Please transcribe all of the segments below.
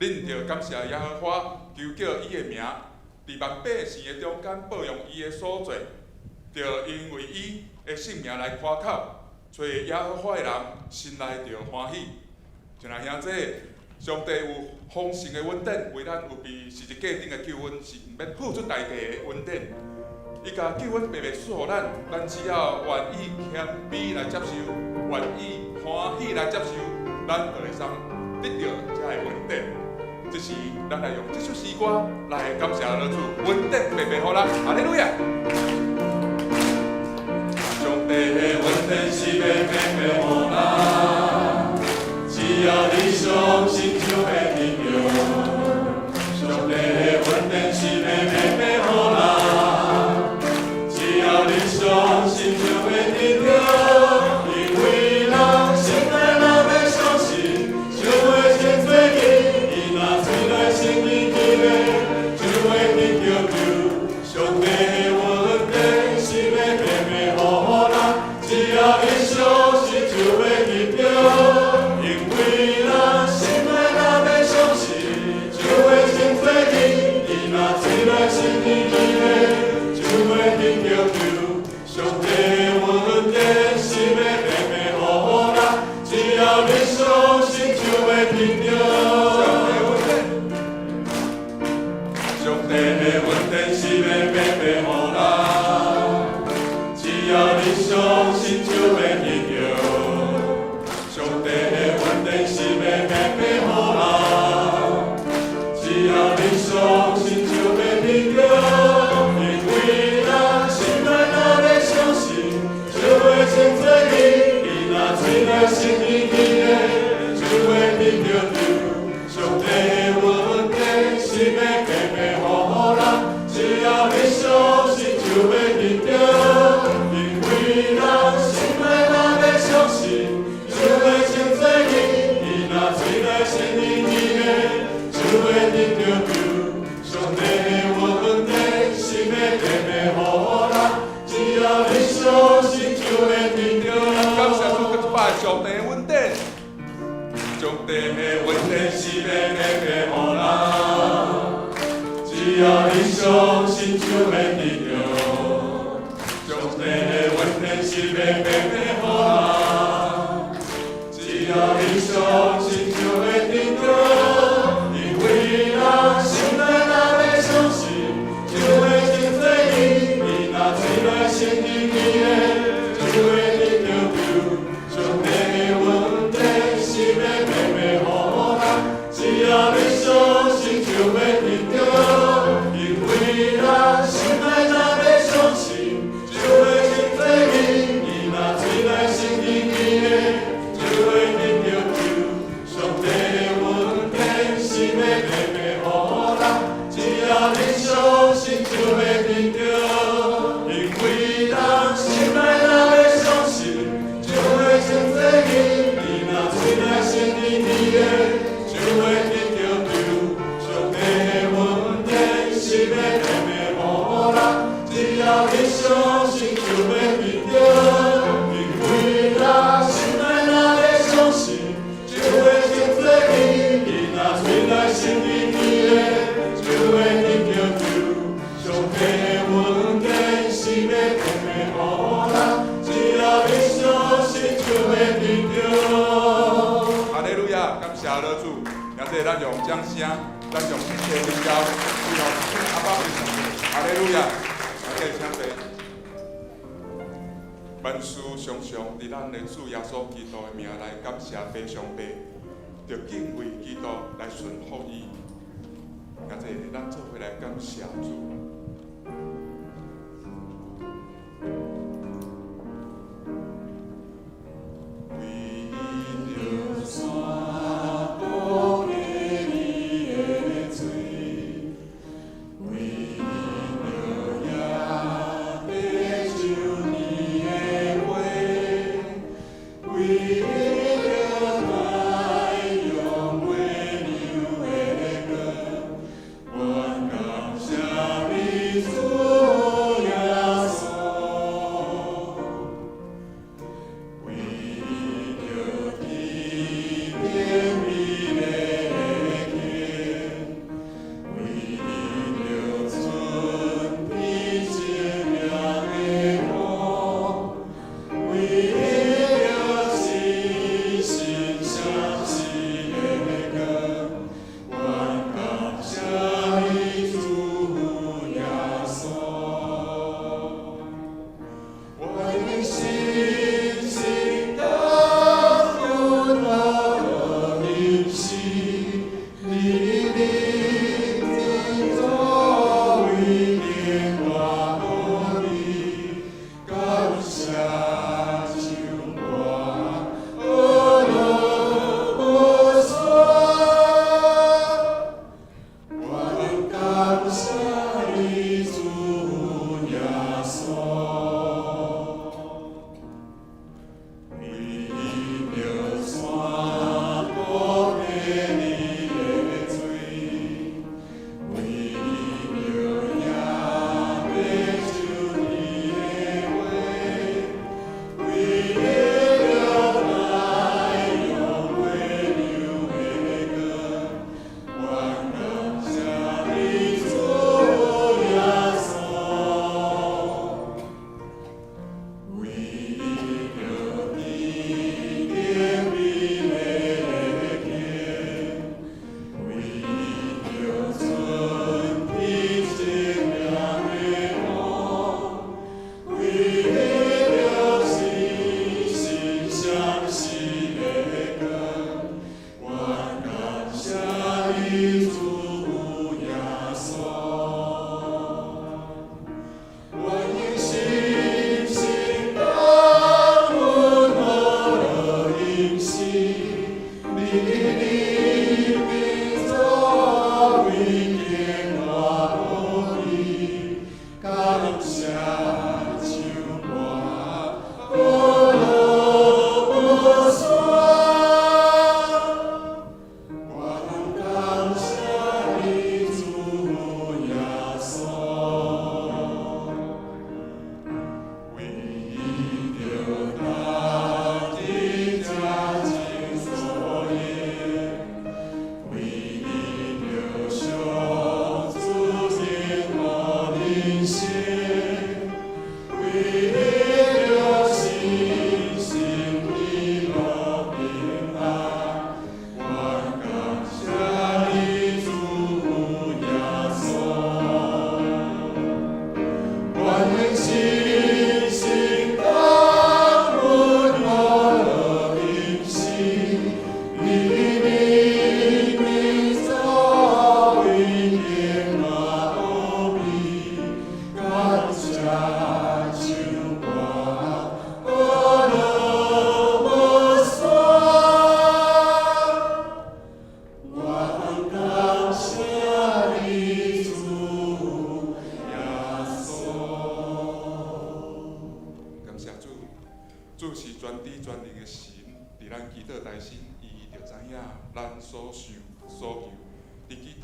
恁着感谢耶和华，求叫伊的名伫万百姓的中间保养伊的所做，着因为伊的性命来夸口，找耶和华的人心内着欢喜。像咱兄弟，上帝有丰盛的恩典，为咱有比十字架顶的救恩是毋免付出代价的恩典。伊甲救恩白白赐予咱，咱只要愿意谦卑来接受，愿意欢喜来接受，咱就会当得到这个恩典。这是咱来用这首诗歌来感谢老主，恩典白白予咱，哈利路亚！上帝的恩典是白白予咱，只要你相信就会得到。上帝的恩典是白白予咱，只要你相信就会得到，因为人心内若要相信，就会先做起，伊若嘴内承认起来，就会得到救。上帝的恩典是白白予咱，只要你相信就会得到，因为人心内若要相信，就会先做起，伊若嘴内承认起来，就会得到救。上帝的恩典是要白白予咱，只要你相信就会得到。上帝的恩典是要白白予咱，只要你相信就会得到。上帝的恩典是要白白予咱，只要你相信就会得到，因为咱心内若要相信，就会先做起，伊若嘴内承认起来，就会得到救。上帝的恩典是要白白予咱，只要你相信就会得到，因为咱心内若要相信，就会先做起，伊若嘴内承认起来，就会得到救。上帝的恩典是要白白予咱，只要你相信就会得到。感谢主，搁一摆上帝的恩典，上帝的恩典是要白白予咱，只要你相信就会得到。上帝的恩典是要白白予咱，只要你相信就会得到，因为咱心内若要相信，就会先做起，伊若嘴内承认起来，就会得到救。上帝的恩典是要白白予咱，只要你相信就会得到，因为咱心内若要相信，就会先做起，伊若嘴内承认起来，就会得到救。上帝的恩典是要白白予咱，只要你相信就会得到，因为咱心内若要相信，就会先做起，伊若嘴内承认起来，就会得到救。上帝的恩典是要白白予咱，只要你相信就会得到，因为咱心内若要相信，就会先做起，伊若嘴内承认起来，就会得到救。上帝的恩典是要白白予咱，只要你相信就会得到。哈利路亚，感谢老主，也即咱用掌声，咱用一切荣耀，归到阿爸的上面。哈利路亚，感谢上帝。万事常常伫咱的主耶稣基督的名来感谢父上帝，着敬畏基督来顺服伊。也即咱做伙来感谢主。主。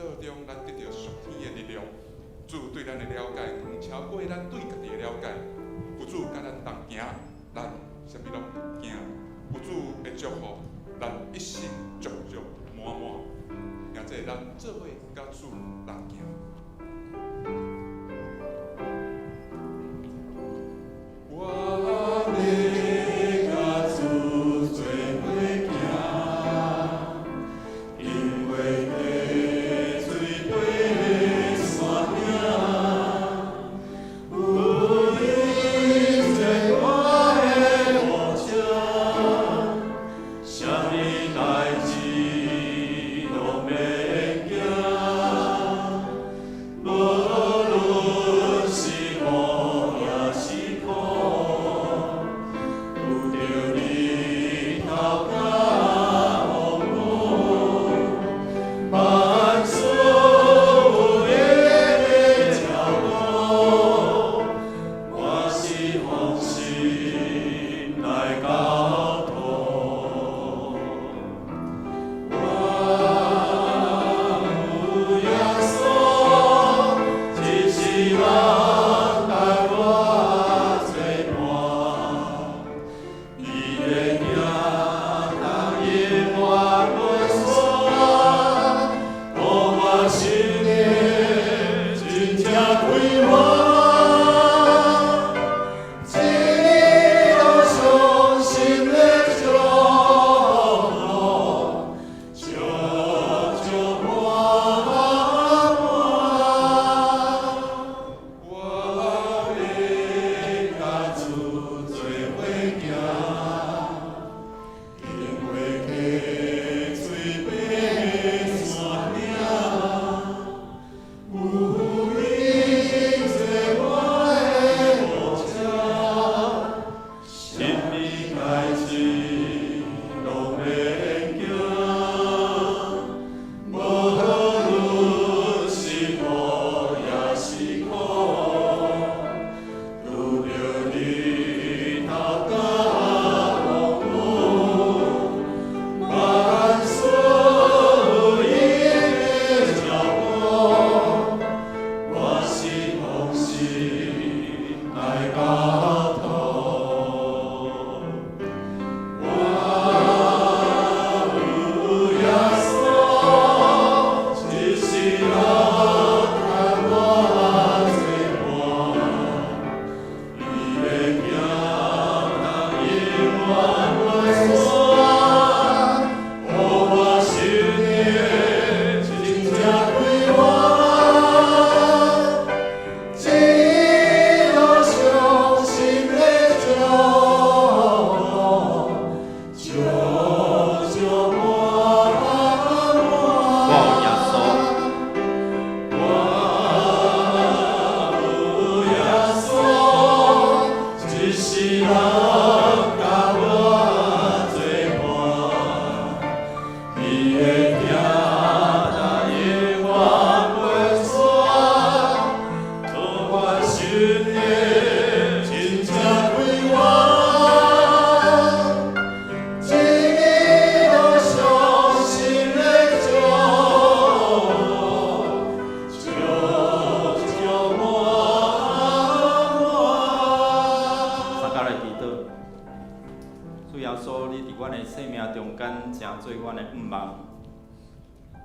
道中，咱得到属天的力量。主对咱的了解远超过咱对家己的了解。有主甲咱同行，咱啥物拢毋惊。有主的祝福，咱一生足足满满。也即咱做伙甲主同行。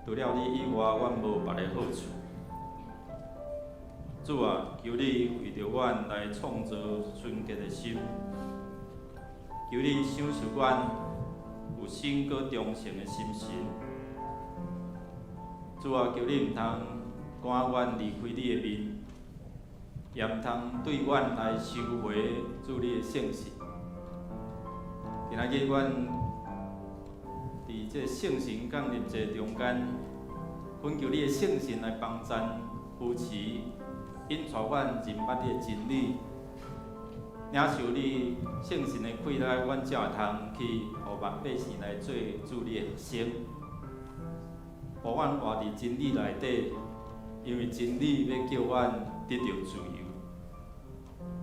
除了你以外，阮无别个好处。主啊，求你为着阮来创造纯洁的心，求你享受阮有心搁忠诚的心神。主啊，求你毋通赶阮离开你的面，也毋通对阮来收回主你的圣神。今仔日阮伫这圣神甲日节中间，恳求你的圣神来帮咱扶持，引带阮认捌你的真理，领受你圣神的气来，阮才会通去互万百姓来做主你的学生，互阮活伫真理内底，因为真理要叫阮得到自由。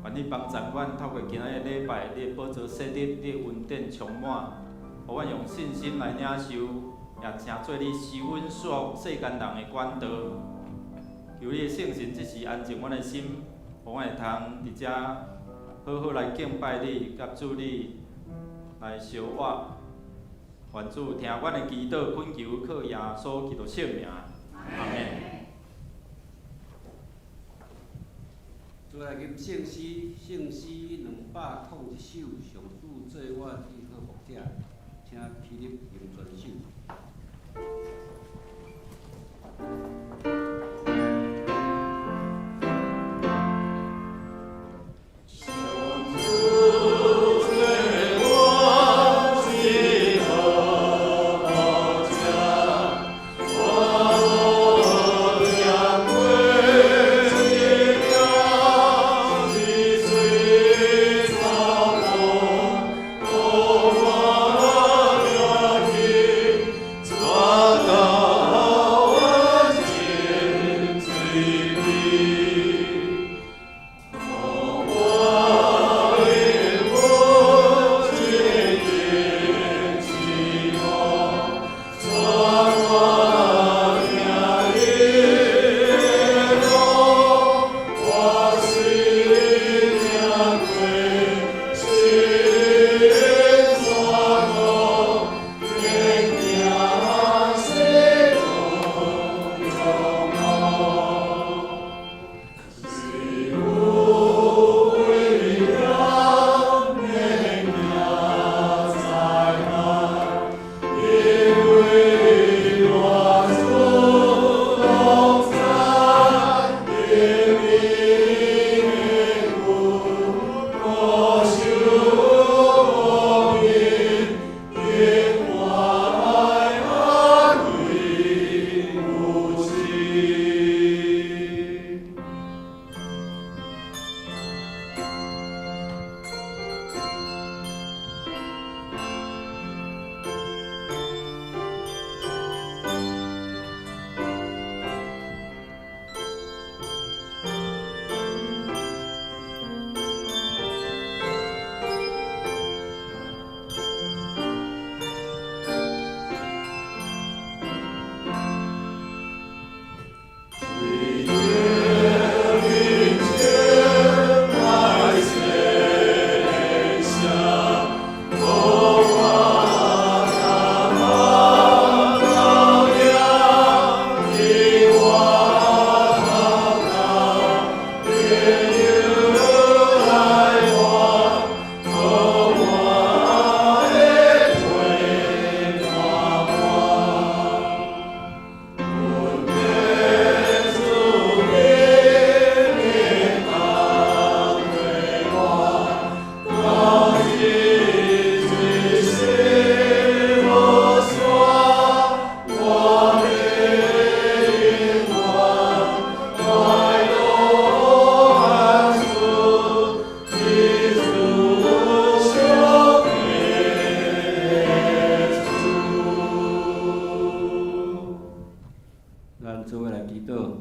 愿你帮助阮，透过今仔日礼拜，你的宝座设立，你的恩典充满，互阮用信心来领受也请做你施恩所有世间人的管道。求你的圣神即时安静阮的心，互阮会通伫遮好好来敬拜你，甲主你来相活。愿主听阮的祈祷，恳求靠耶稣基督圣名，阿免。做来吟圣诗291首，上主做我最好服者，请起立吟全首。咱做伙来祈祷，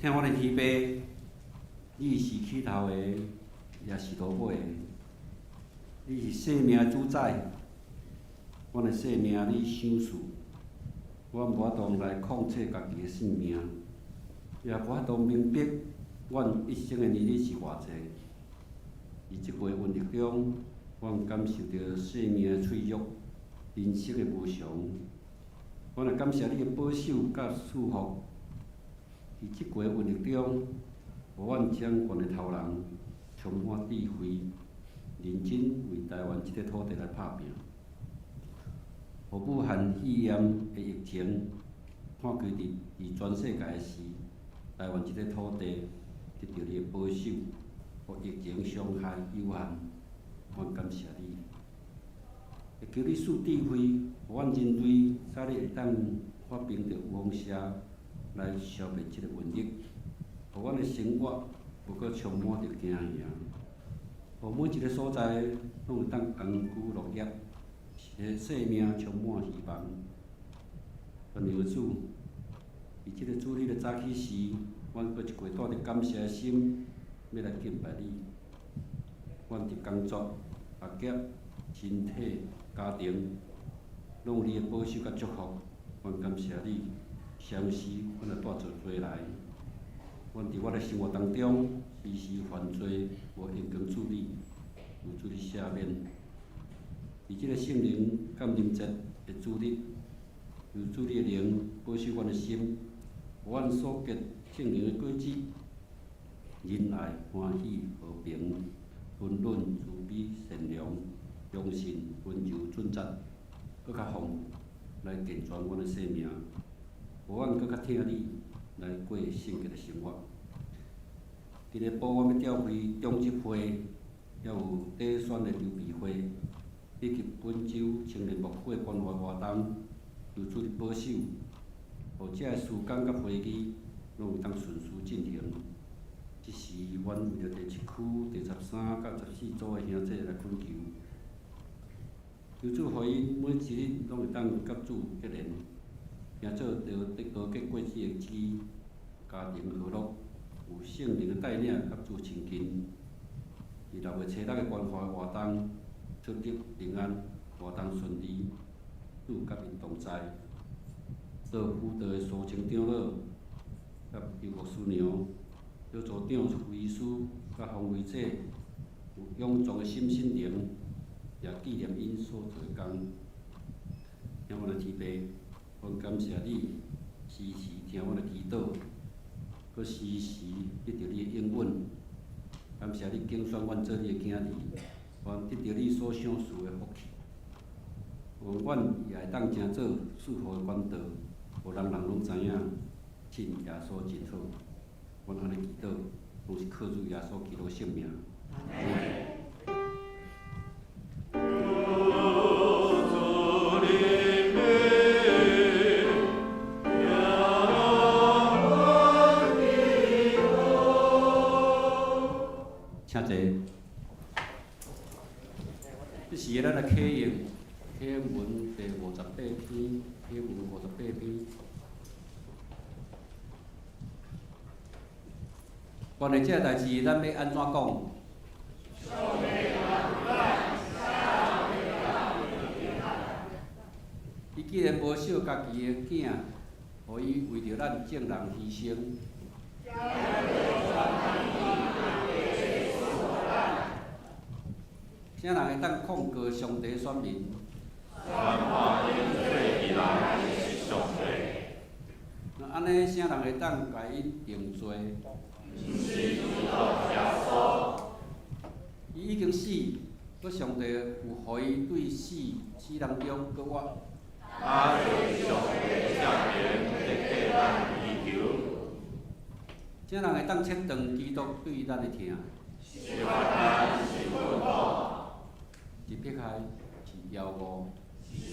听我的天父，你是起头的，也是落尾的，你是生命的主宰。阮的生命你想事，阮无法度来控制家己的性命，也无法度明白阮一生的年日是偌济。伫即月瘟疫中，阮感受到生命的脆弱，人生的无常。阮也感谢你的保守甲祝福。伫即月瘟疫中，互阮掌权的头人充满智慧，认真为台湾即个土地来拍拼。互武汉肺炎的疫情看开伫全世界的时，台湾即个土地得到你的保守，互疫情伤害有限。阮感谢你，会求你赐智慧，互阮人类早日会当发明着有方式来消灭即个瘟疫，互阮的生活无搁充满着惊吓，互每一个所在拢会当安居乐业。生命充满希望。愿有主，伫即个主日的早起时，阮搁一过带着感谢的心，要来敬拜你。阮伫工作、学业、身体、家庭，拢有你的保守甲祝福，阮感谢你。相时，阮来带做罪来。阮伫我的生活当中，时时犯罪，无应光处理，有主你赦免。伫即个圣灵感恩节的主日，有主你的灵保守阮的心，互阮所结圣灵的果子：仁爱、欢喜、和平、温润、慈悲、善良、忠信、温柔、准则，搁较丰富，来健全阮的生命。互阮搁较听你来过圣洁的生活。伫个保阮要召开中级会，还有底选的筹备会，以及本周青年牧会关怀活动，由主的保守，互遮个时间甲会议拢有当顺序进行。即时，阮为着第7区第13到14组的兄弟来恳求，求主互因每一日拢会当甲主结连。行做着得高结果子的基，家庭和乐，有圣灵的带领，甲主亲近。伫6月初6的关怀活动，出入平安，活动顺利，主甲因同在。做辅导的苏清长老，甲邱牧师娘，小组长副医师，甲方维者，有勇壮的心灵，也纪念因所做的工。向阮的天父。阮感谢你，时时听阮的祈祷，搁时时得到你的应允。感谢你拣选阮做你的囝儿，愿得到你所赏赐的福气。阮也会当成做祝福的管道，互人拢知影，信耶稣真好。阮安尼祈祷，拢是靠主耶稣基督圣名。请坐。这是咱来启用文第58篇，启文58篇。关于这代志，咱要安怎讲？伊既然无惜家己的囝，互伊为着咱众人牺牲。啥人会当控告上帝选民？凡话因罪的人是上帝。那安尼，啥人会当甲因定罪？毋是基督耶稣。伊已经死，搁上帝有互伊对死人中搁活。对上帝圣言得替咱祈求。啥人会当切断基督对咱的疼？是凡咱是愤怒。是迫害，是妖恶，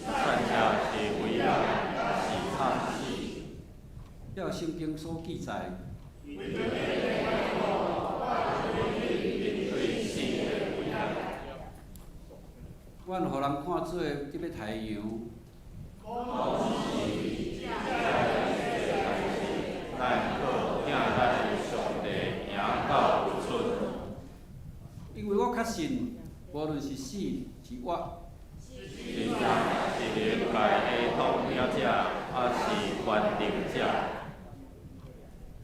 善者是危险，是惨死。了圣经所记载，面对死的危险。阮互人看做特别太阳，咱靠听咱的上帝赢到有出。因为我确信，无论是死是活，是人是灵界的统领者，还是权定者，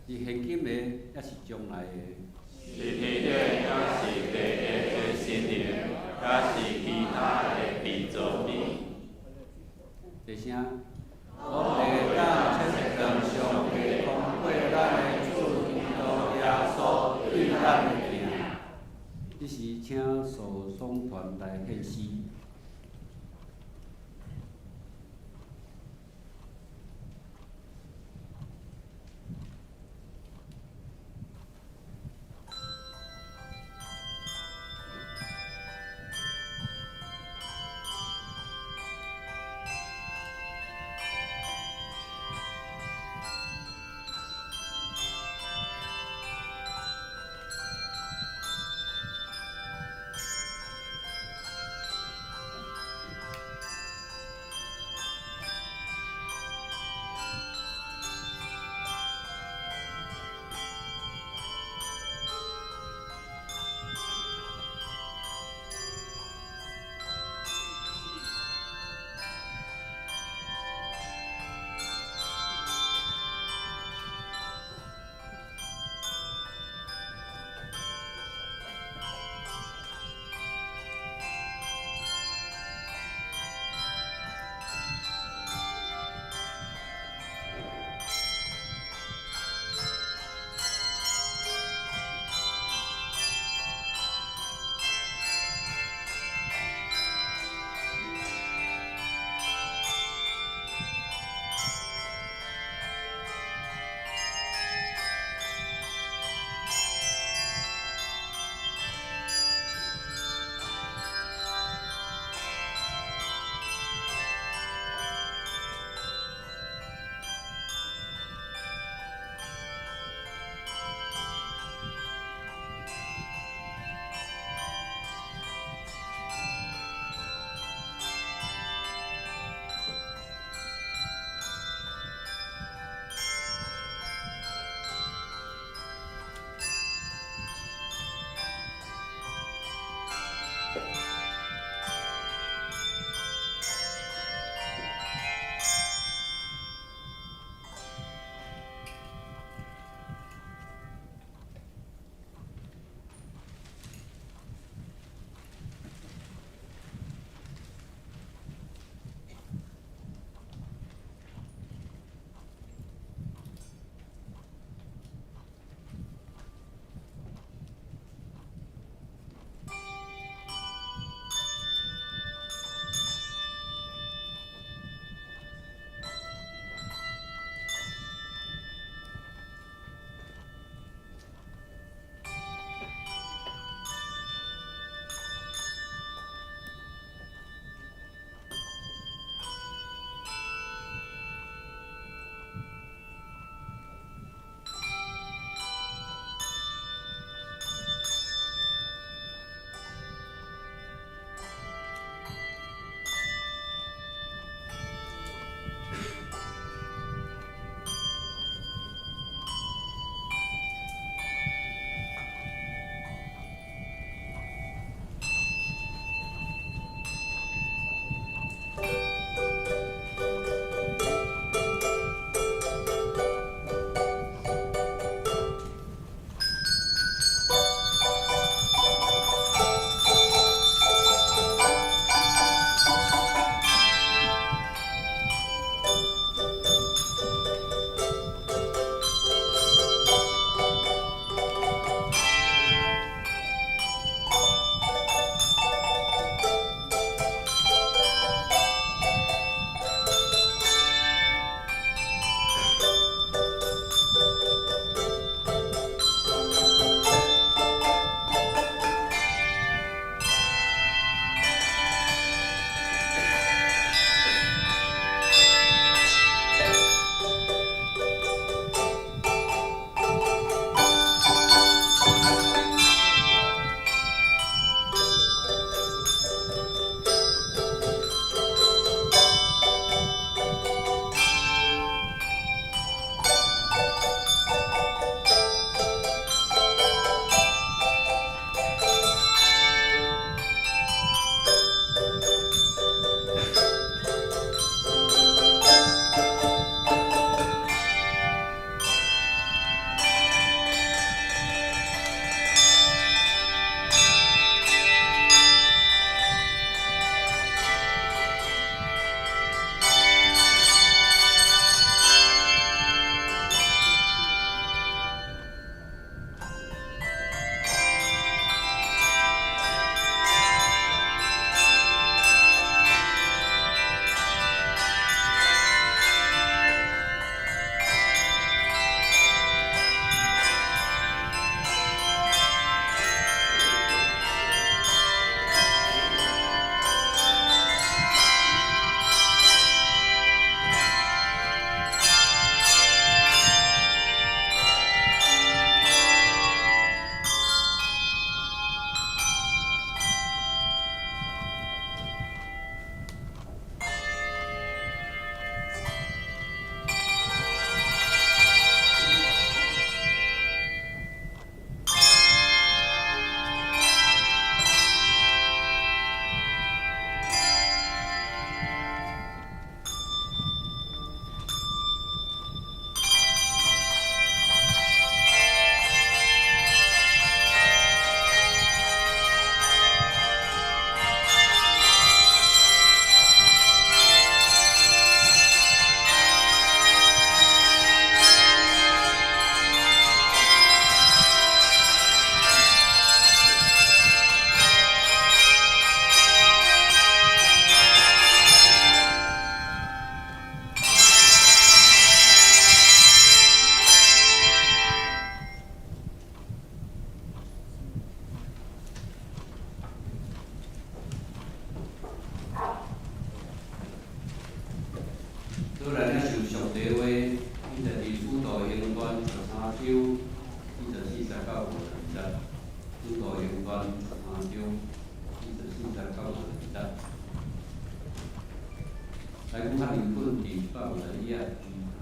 是现今的，也是将来的。是天顶也是地下的神灵，也是其他的被造物。第声，我会当切断上帝通过咱的主基督耶稣对咱的疼。这时，请诉讼团来献诗。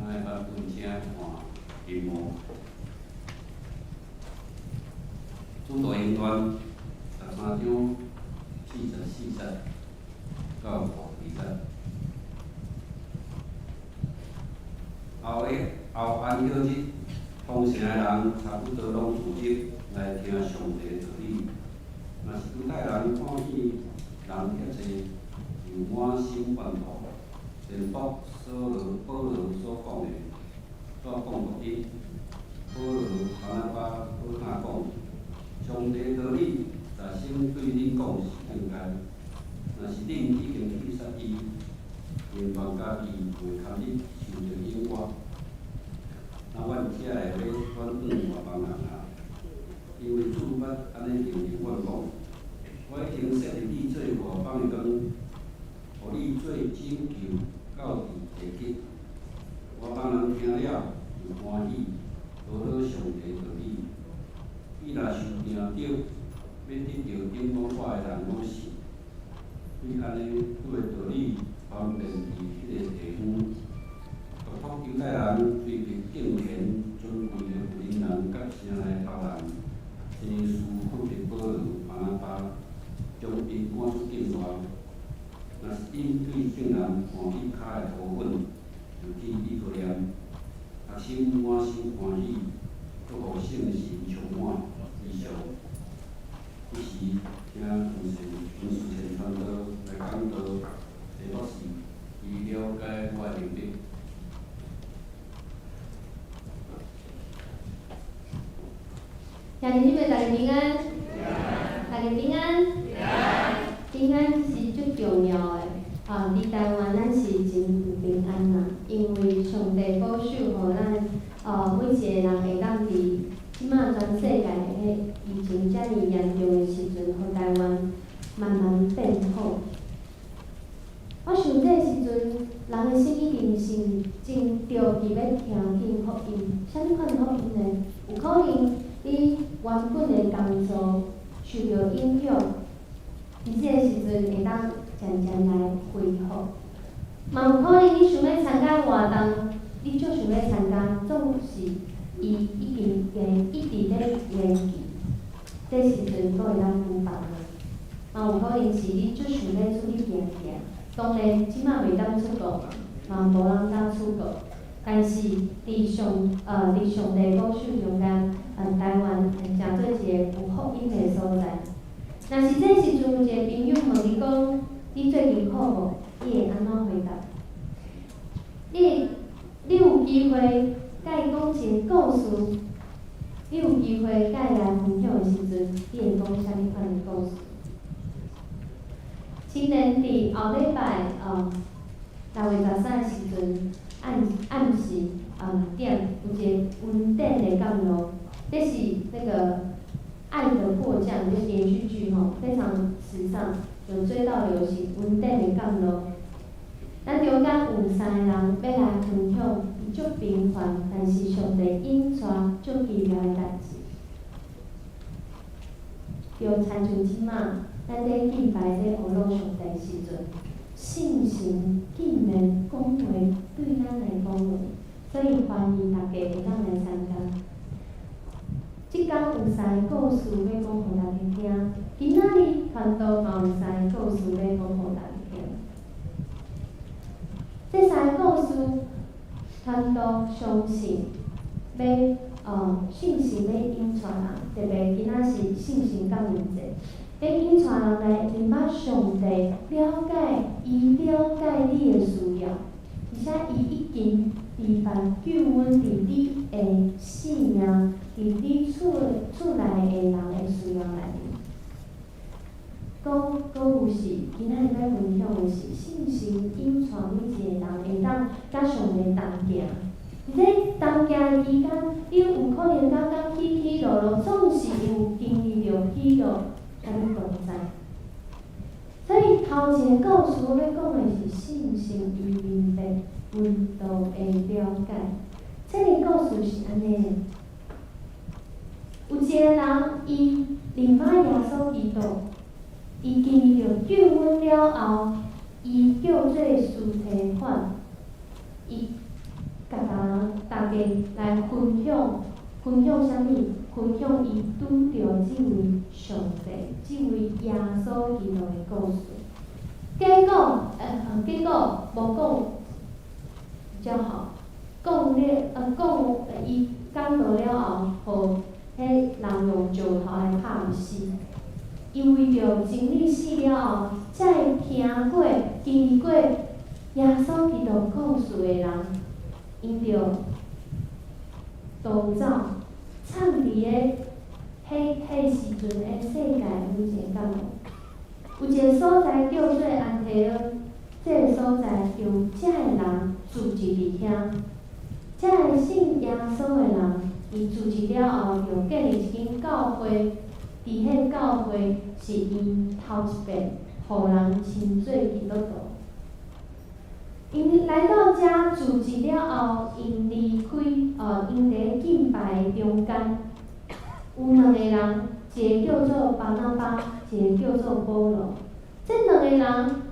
咱会把文声换音幕。主导演团13章44节到52节。后安息日，丰城的人差不多拢聚集来听上帝道理。若是犹太人看见人遐济，就满心欢呼，宣布保罗所讲的，怎讲给伊？保罗、巴拿巴好他讲，上帝道理在先对恁讲是应该。若是恁已经去杀伊，连全家己袂堪你受着因我。那阮遮会要转转外邦人啊，因为主捌安尼命令阮讲，我已经设立你做外邦的工，互你做拯救到地地极。外邦人听了就欢喜，讨好上帝道理。你若受定着，要得到顶讲话的人拢是。你安尼对道理方便伫迄个地方。独托犹太人追求敬虔、尊贵的福音人，甲城内头人，真事不必保罗、巴拿巴，将因赶出境外。若是因对圣人换去骹的头粉，就去以色列，学生满心欢喜，祝福圣神充满以上。这时，听陈事前传道来讲道，题目是以了解我的能力。兄弟姊妹，大家平安，大家平安，平安是最重要的。伫台湾咱是真有平安啦，因为上帝保守，互咱每一个人会当伫即马全世界迄疫情遮尔严重的时阵，互台湾慢慢变好。我想这时阵，人的心一定是真着急要听见福音。啥物款的福音呢？有可能你原本的工作受到影响，伫即个时阵会当渐渐来恢复。嘛有可能你想要参加活动，你足想要参加，总是伊已经一直咧延期，这时阵阁会当补办的。嘛有可能是你足想要出去行行。当然，即马袂当出国嘛，无人当出国。但是伫上帝保守中间，台湾诚做一个有福音的所在。若是这时阵有一个朋友问你讲，你最近好无？你会安怎回答？你有机会甲伊讲一个故事，你有机会甲伊来分享的时阵，你会讲啥物款的故事？今年伫后礼拜6月13的时阵，暗时2点有一个温电的降落，这是那个《爱的迫降》就是连续剧非常时尚，有追到流行温电的降落。咱中间有3个人要来分享伊足平凡，但是上帝隐藏足奇妙的代志。就亲像即马，咱咧敬拜咧学老上帝时阵，信心竟然讲话对咱来讲话，所以欢迎大家会当来参加。即天有3个故事要讲互大家听，今仔日传道嘛有3个故事要讲互大家听。这3个故事，传道相信要信心要引传人，特别今仔是信心降临节。要引传人来明白上帝，了解伊了解你的需要，而且伊已经备办救恩伫你的性命，伫你厝内的人的需要内面。搁有是今仔日要分享的是信心引传每一个人会当甲上帝同行。伫咧同行期间，你有可能感觉起起落落，总是有经历着起落。甲你同在，所以头一个故事要讲的是信心与面对温度的了解。这个故事是安尼的：有一个人，伊认识耶稣基督，伊经历着救恩了后，伊叫做司提反，伊甲家来分享啥物？分享伊拄着即位上帝，即位耶稣基督的故事。结果无讲比较好，伊讲到了后，互迄人用石头来拍伊死。伊为着经历死了后，才会听过、经历过耶稣基督故事的人，因着逃走，藏伫迄时阵的世界有一个角落，有一个所在叫做安提阿，这个所在由遮个人聚集伫遐，遮个信耶稣的人，伊聚集了后，就建立一间教会。伫迄教会是因头一遍，互人称做基督徒。因来到遮聚集了后，因离开因伫敬拜中间，有两个人，一个叫做巴拿巴，一个叫做保罗。这两个人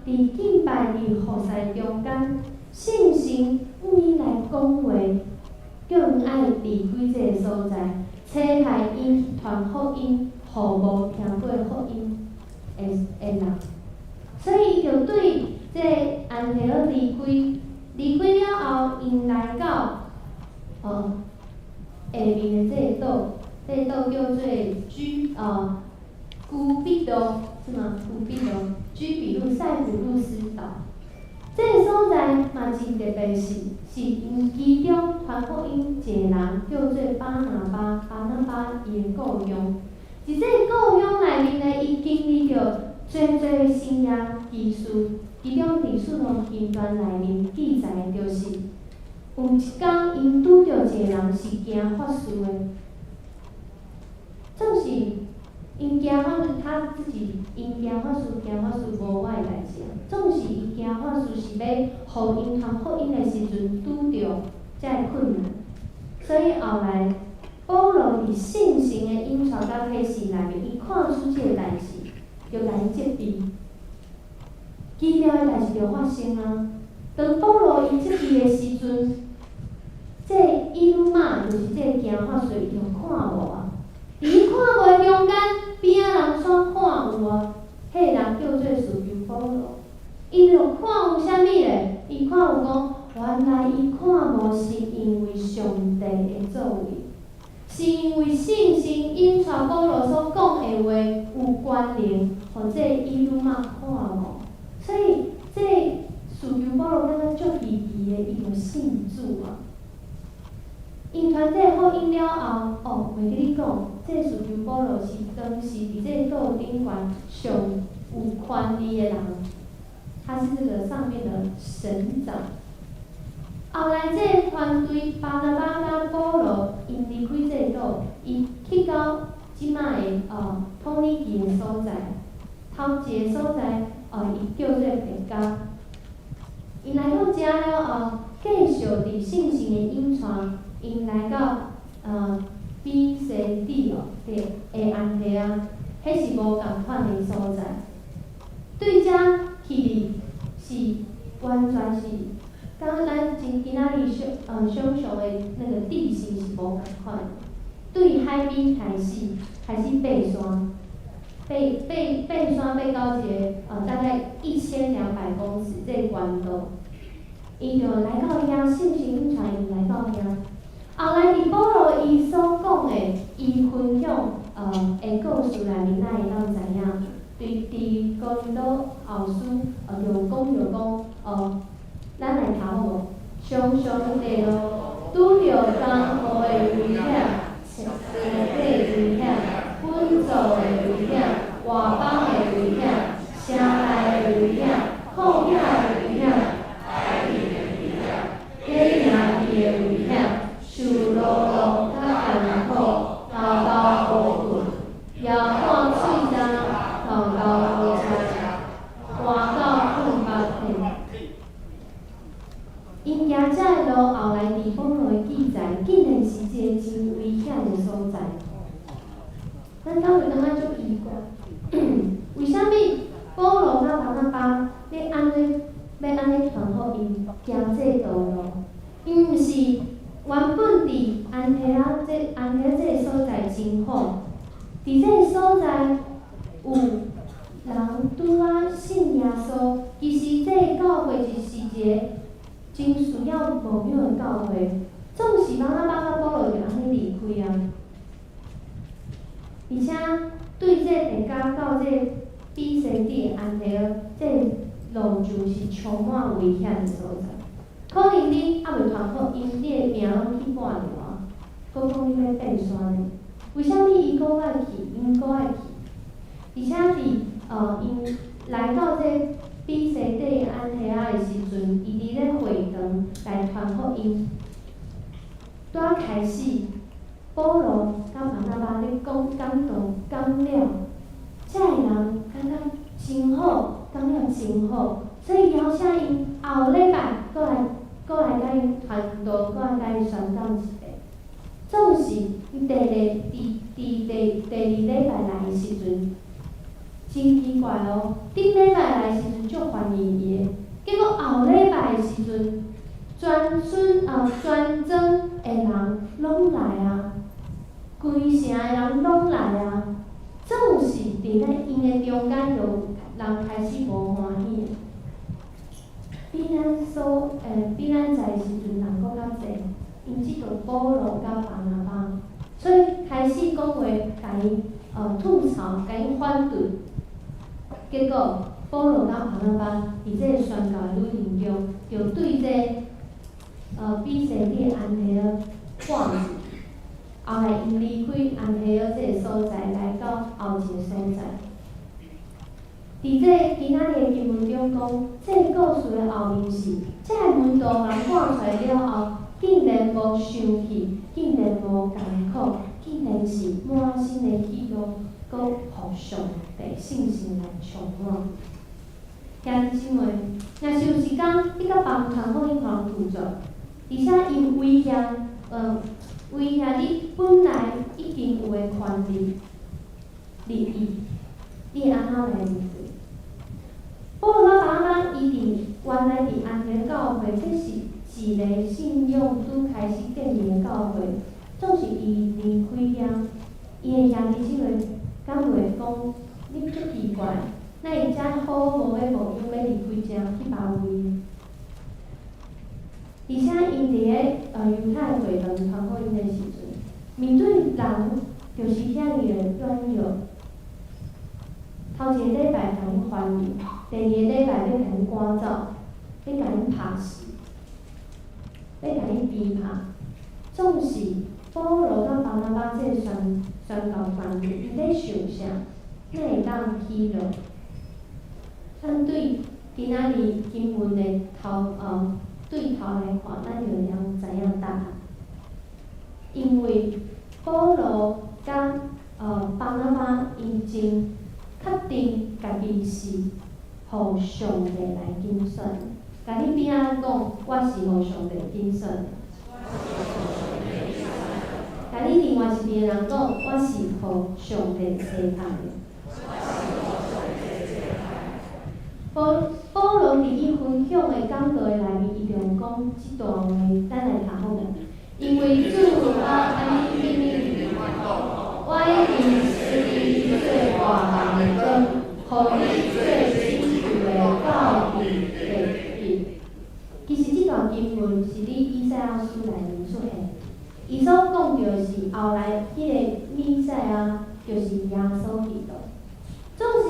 伫敬拜与服侍中间，信心有因来讲话，叫因爱离开这个所在，差派因传福音。互无听过福音的人，所以伊就对这安提阿离开了后，因来到下面的这个岛，这个岛叫做古比路，是吗？古比路，居比路塞浦路斯岛。这个所在嘛真特别是因其中传福音一个人叫做巴拿巴伊的故乡。伫这个故乡内面呢，伊经历着最信仰奇事，其中伫《使徒行传》内面记载就是有一天因拄着一个人是行法术的，总是因行法术，他自己因行法术无我的代志啊，总是伊行法术是要互因传福音的时阵拄着遮个困难，所以后来。保罗伫信心的引传到启示内面，伊看出即个代志，就来责备。奇妙的代志就发生啊！当保罗伊责备的时阵，这伊鲁玛就是这行法术，伊就看无啊。伫伊看无的中间，边仔人煞看有啊。迄个人叫做士兵保罗，伊就看有啥物咧？伊看有讲，原来伊看无是因为上帝的作为。是因为信心因传保罗所讲的话有关联，或者伊鲁玛看无，所以这士兵保罗感觉足奇奇的，伊就信主啊。因传这福音了后，袂记你讲，这士兵保罗是当时伫这岛顶悬上有权力的人，他是这个上面的省长。后来，这个团队巴拿巴甲保罗因离开这个岛，伊去到即摆的土耳其的所在，头一个所在伊叫做别家。因来到遮了后，继续伫信心的引传，因来到比西底的安提阿，迄是无共款的所在。对遮去是完全是。刚咱今仔日想象的那个地形是无共款的，对海边开始爬山，爬到一个大概1200公尺这个高度，伊就来到遐，信心传伊来到遐。后来伫保罗伊所讲的，伊分享的故事内面，咱会当知影，伫哥林多后书就讲咱来读好无？常常地路拄着艰苦的危险，生体危险，工作的危险，外邦的危险，城内的危险，旷野的危险，海里的危险，假名义的危险，受劳碌甲艰苦，头到无困，也看喙焦，头到无食，汗到困巴片。因行遮个路后来伫保罗的记载，竟然是一个真危险的所在。咱倒会感觉足奇怪，为虾米保罗甲巴拿巴要安尼传福音，行这道路？因毋是原本伫安提阿这个所在真好，伫这个所在有人拄仔信耶稣，其实这个教会就是一个真需要牧养的教会。总是巴拿巴甲保罗就安尼离开啊，而且对这地加到这比西底安提阿这路上是充满危险的所在。可能你还袂传好因，你的命拢去半了啊，搁讲你要变山呢？为虾米伊搁爱去？因搁爱去？而且因来到这比西底安提阿的时阵，伊伫咧会堂来传福音。拄仔开始，保罗甲巴拿巴咧讲感动讲了，遮个人感觉真好，讲了真好，所以邀请因后礼拜过来甲因传道，过来甲因宣讲一下。总是伊第二礼拜来的时阵，真奇怪哦，顶礼拜来的时阵足欢迎伊的，结果后礼拜的时阵，全庄的人拢来啊，规城的人拢来啊，总是伫咧因的中间有人开始无欢喜。比咱在的时阵人搁较济，因即个保罗甲巴拿巴，所以开始讲话甲因吐槽，甲因反对。结果保罗甲巴拿巴伫这个宣教的旅程中，就对这比西底安提阿赶去，后来因离开安提阿这个所在，来到后一个所在。伫这今仔日的经文中讲，这个故事的后面是，这个门徒人赶出来了后，竟然无生气，竟然无艰苦，竟然是满心的喜乐，搁互上帝信心来充满。兄弟姊妹，若是有一天你甲别人传福音，互人拒绝，而且因威胁你本来已经有的权利、利益，你会安怎来面对？保罗甲巴拿巴伊原来伫安提阿教会，这是一个信仰拄开始建立的教会，总是伊离开了，伊的兄弟姊妹敢袂讲，你足奇怪，哪会遮好无要无用要离开遮去别位？而且因伫咧犹太会堂传福音的时阵，面对人就是遐尼的软弱。头一个礼拜甲因欢迎，第二个礼拜要甲因赶走，要甲因拍死，要甲因逼拍。总是保罗甲巴拿巴这宣教团队，伊咧想啥，哪会当喜乐？咱对今仔日经文的对头来看，咱就会知影答案。因为保罗甲巴拿巴因真确定家己是互上帝来拣选，甲你边仔讲，我是互上帝拣选。甲你另外一边人讲，我是互上帝差派的。保罗伫伊分享的讲道的内面，伊就讲即段话，咱来读好无？因为主安尼命令我已经使你做外人的光，互你做清楚的教义的义。其实即段经文是你以赛亚书内面出现，伊所讲着是后来迄个弥赛亚就是耶稣基督，总是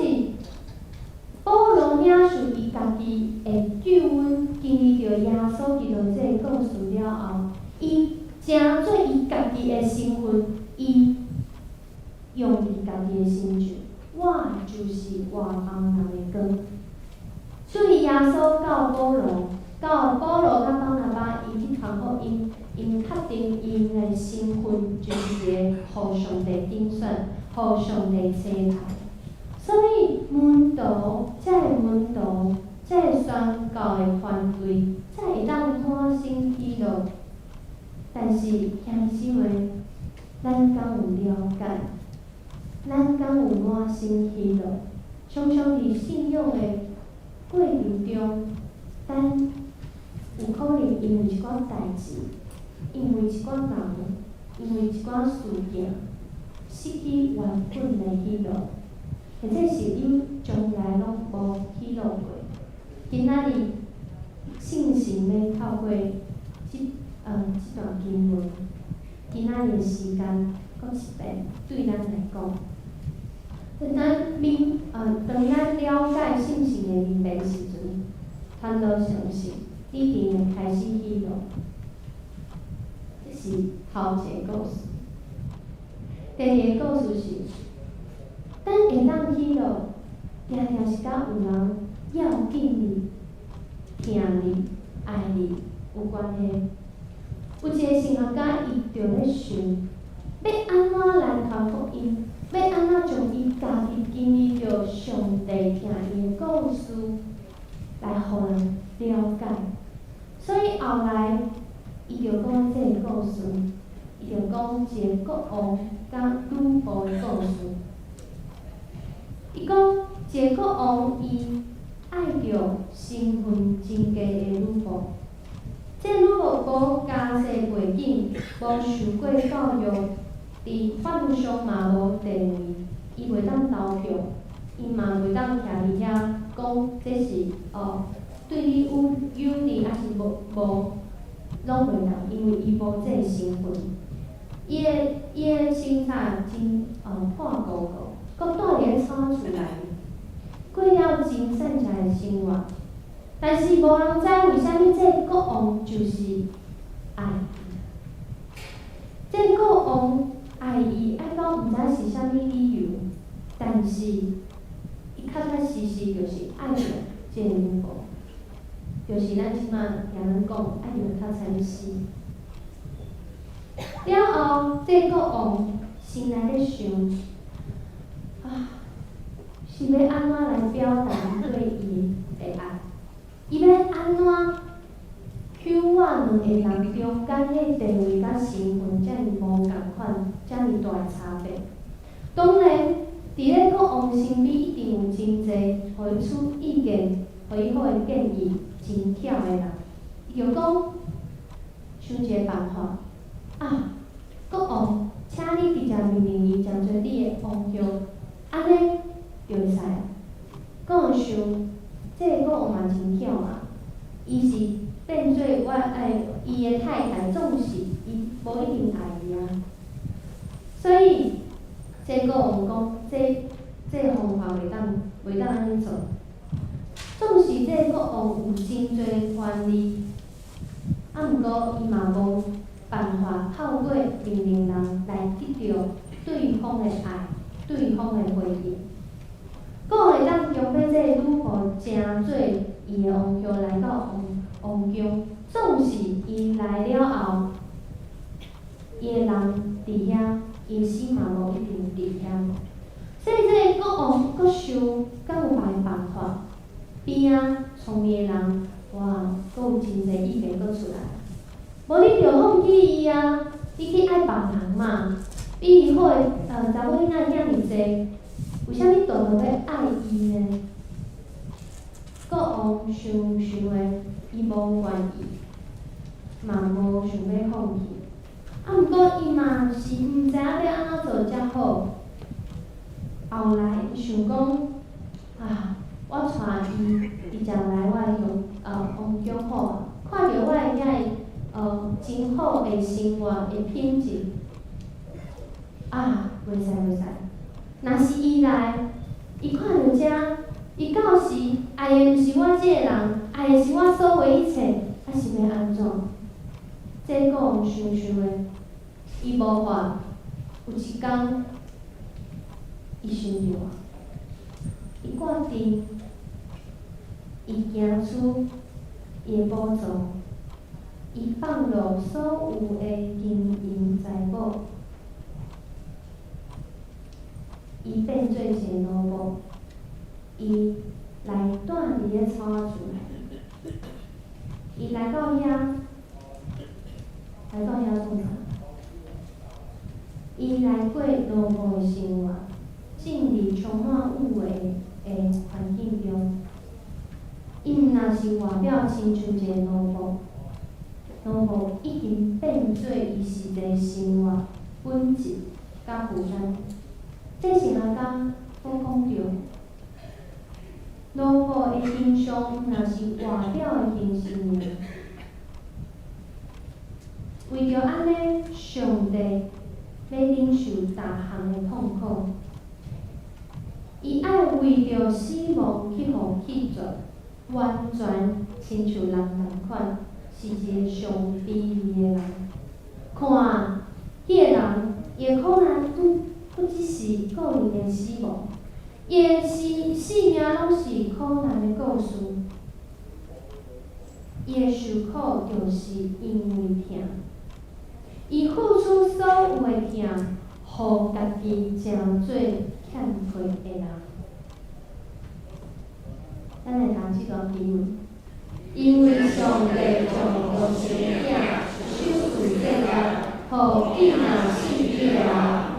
保罗领受伊家己的救恩，经历着耶稣基督这个故事了后，伊成做伊家己的身份，伊用伊家己的心情，我就是外邦人的光。所以耶稣教保罗甲巴拿巴，伊去传福音，因确定因的身份就是一个互上帝拣选、互上帝差派。所以门徒，这个门徒，这个宣教的团队，才会当满心喜乐。但是兄弟姊妹，咱敢有了解？咱敢有满心喜乐？常常伫信仰的过程中，咱有可能因为一寡代志，因为一寡人，因为一寡事件，失去原本的喜乐，或者是你从来拢无喜乐过。今仔日信心要透过这段经文，今仔日的时间，搁一遍对咱来讲。当咱了解信心的明白时阵，咱都相信一定会开始喜乐。这是头一个故事。第二个故事是，咱会当喜乐，定定是甲有人要紧你、疼你、爱你有关系。有一个神学家，伊就咧想，要安怎来传福音？要安怎将伊家己经历着上帝疼伊的故事来互人了解？所以后来，伊就讲这个故事，伊就讲一个国王甲吕布的故事。伊讲一个国王，伊爱着身份真低的吕布。这吕布无家世背景，无受过教育，伫法律上嘛无地位，伊袂当投票，伊嘛袂当徛伫遐讲这是对你有利还是无，拢袂当，因为伊无这个身份。伊的身材真破糊糊，佮住伫咧草厝内，过了真善食的生活。但是无人知为虾米这个国王就是爱伊。这个国王爱伊，爱到毋知是虾米理由，但是伊确确实实就是爱着这个吕布，就是咱即马听人讲爱着较惨死。了后，这个国王心内咧想，是要安怎来表达对伊的爱？伊要安怎让我两个人中间迄地位甲身份遮尔无共款，遮尔大的差别？当然，伫咧国王身边一定有真侪互伊出意见、互伊好的建议、真巧的人。伊就讲想一个办法国王，请你直接命令伊将做你的王后，安尼就会使啊。国王想。这个国王嘛真巧嘛，伊是变做伊的太太，总是伊无一定爱伊啊。所以，这个国王讲，这个方法袂当安尼做。总是这个国王有真侪权利，毋过伊嘛无办法透过命令人来得到对方的爱、对方的回应。国王会当强迫这个吕布成做伊的王后来到王宫，总是伊来了后，伊的人伫遐，伊的心嘛无一定伫遐。所以这个国王阁想，敢有别个办法？边仔聪明的人，哇，阁有真侪意见阁出来。无你着放弃伊啊！你去爱别人嘛，比伊好的查某囡仔遐尔济。为虾米倒要爱伊呢？国王想的，伊无愿意，嘛无想要放弃。毋过伊嘛是毋知影要安怎做才好。后来伊想讲，我带伊直接来我的王宫好啊，看着我的遐真好的生活的品质。袂使。若是伊来，伊看到遮，伊到时爱的毋是我这个人，爱的是我所有一切，是要安怎？这国王想的，伊无法。有一天，伊想着我，伊决定，伊行出伊的宝座，伊放落所有的金银财宝。伊变做一个奴仆，伊来住伫咧草仔厝内。伊来到遐做啥？伊来过奴仆的生活，进入充满污秽的环境中。伊毋若是外表亲像一个奴仆，拢无已经变做伊实际生活本质甲负担。这是阿刚所讲着，脑部的形象毋若是外表的形式尔。为着安尼，上帝要忍受大项的痛苦，伊爱为着死亡去互去做，完全亲像人共款，是一个上卑微的人。看，迄个人伊的苦难不只是个人的死亡，伊的生命拢是苦难的故事。伊的受苦就是因为疼。伊付出所有的疼，互家己成做欠亏的人。咱来读这段经文，因为上帝将无生命手付这个，互伊若信伊的人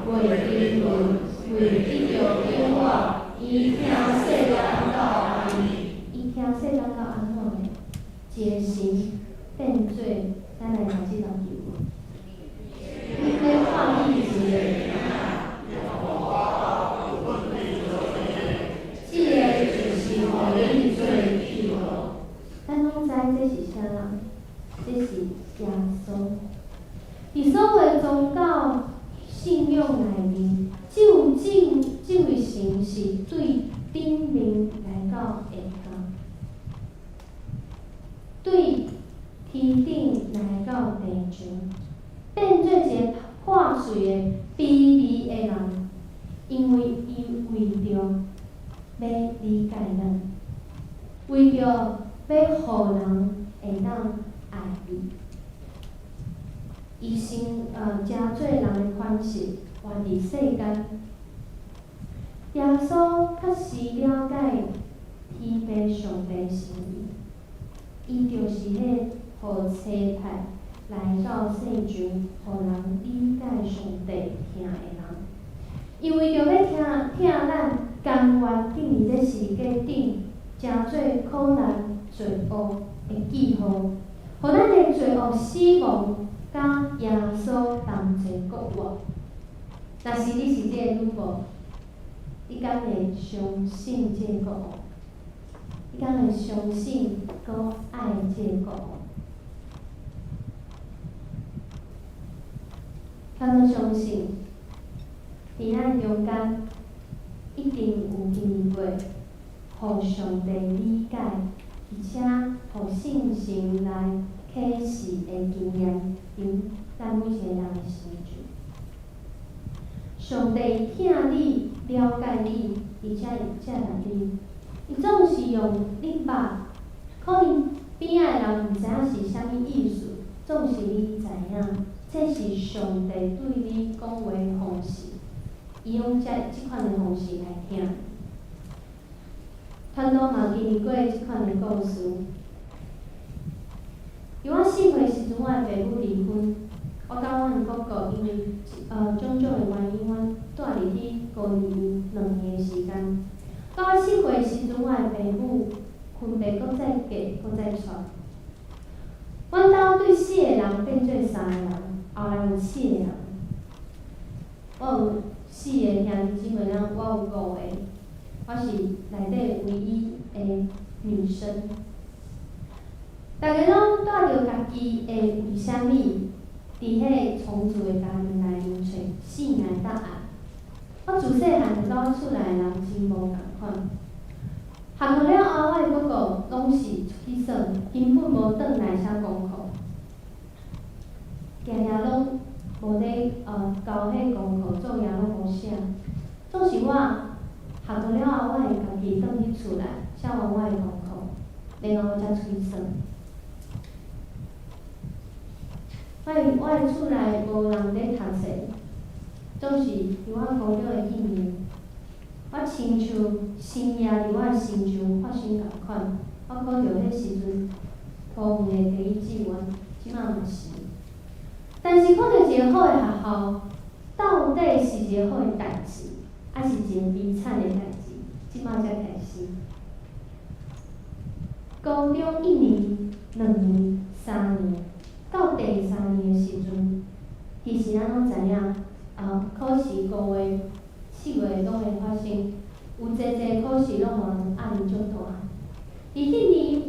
袂沉沦，袂得着永活。伊听世间到安怎？伊听世间到安怎呢？一个神变做，咱来读这段经文。你在看伊一个人啊，这个就是互你做记录。咱拢知这是啥人？这是耶稣。伫所有的宗教信仰内面，只有这位神是对顶面来到下骹，对天顶来到地上。变做一个破碎的、卑微的人，因为伊为着要理解咱，为着要互人会当爱伊，伊真做人的款式活伫世间。耶稣确实了解天父上帝心意，伊就是迄互差派来到世上，互人理解上帝疼的人。伊为着要疼咱，甘愿定伫这世界顶，真做苦难罪恶的记号，互咱的罪恶死亡，甲耶稣同齐国活。若是你是这个女仆，你敢会相信这个国王？你敢会相信搁爱这个国王？咱拢相信，伫咱中间一定有经历过，互上帝理解，而且互信心来启示的经验，伫咱每一个人的身上。上帝疼你，了解你，而且会接纳你。伊总是用你捌，可能边仔的人毋知影是啥物意思，总是你知影。这是上帝对你讲话的方式，伊用即款的方式来听。传道嘛经历过即款的故事。伫我4岁时阵，我的爸母离婚，我甲阮哥哥因为种种的原因，阮住伫去高年2年的时间。到我4岁时阵，我的爸母分别搁再嫁，搁再娶。阮兜对4个人变做3个人。后来有4个人，我有4个兄弟姊妹仔，我有5个，我是内底唯一的女生。大家拢带着家己的为虾米，伫迄重组的家庭内面找性爱答案。我自细汉就甲我厝内的人真无共款。下课了后，我的哥哥拢是出去耍，根本无转来写功课。定定拢无咧交迄功课作业拢无写，总是我下课了后，我会家己转去厝内写完我的功课，然后才出去耍。我的厝内无人咧读册，总是伫我高中的迄年，我亲像生命伫我的身上发生共款，我考着迄时阵高远的第一志愿，即马嘛是。但是看到一个好的学校，到底是一个好的代志，还是一个悲惨的代志？即摆才开始。高中1年、2年、3年，到到第3年的时阵，其实咱拢知影，考试5月、4月拢会发生，有侪考试拢嘛压力足大。伫迄年，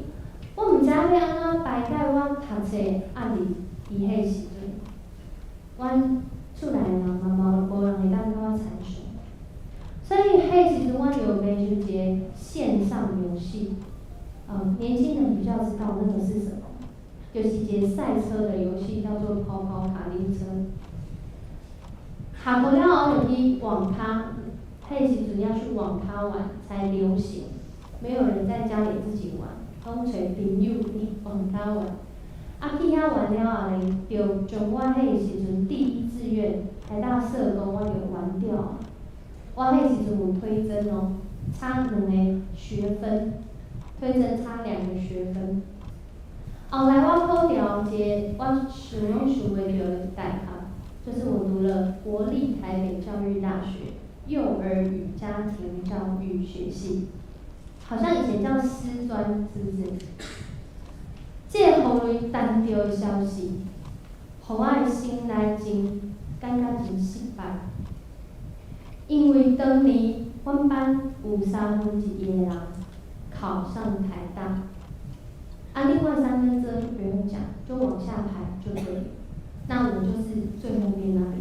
我毋知影要安怎排解我读册压力伫迄时阵，阮厝内嘛无人会当甲我参详，所以迄时阵我就买一个线上游戏，年轻人比较知道那个是什么，就是一个赛车的游戏，叫做跑跑卡丁车。下课了后就去网咖，迄时阵要去网咖玩才流行，没有人在家里自己玩，拢找朋友去网咖玩。去遐玩了后咧，就从我迄时阵第1志愿台大社工我就完掉了。我迄时阵有推甄哦，差2个学分，推甄差2个学分。后来我考调一个我想拢想袂到的大学，就是我读了国立台北教育大学幼儿与家庭教育学系，好像以前叫师专，是不是？这个互雷单着的消息，互我的心内感觉真失败。因为当年阮班有1/3的人考上台大，另外3/3就不用讲，就往下排就对了。那我就是最后面那边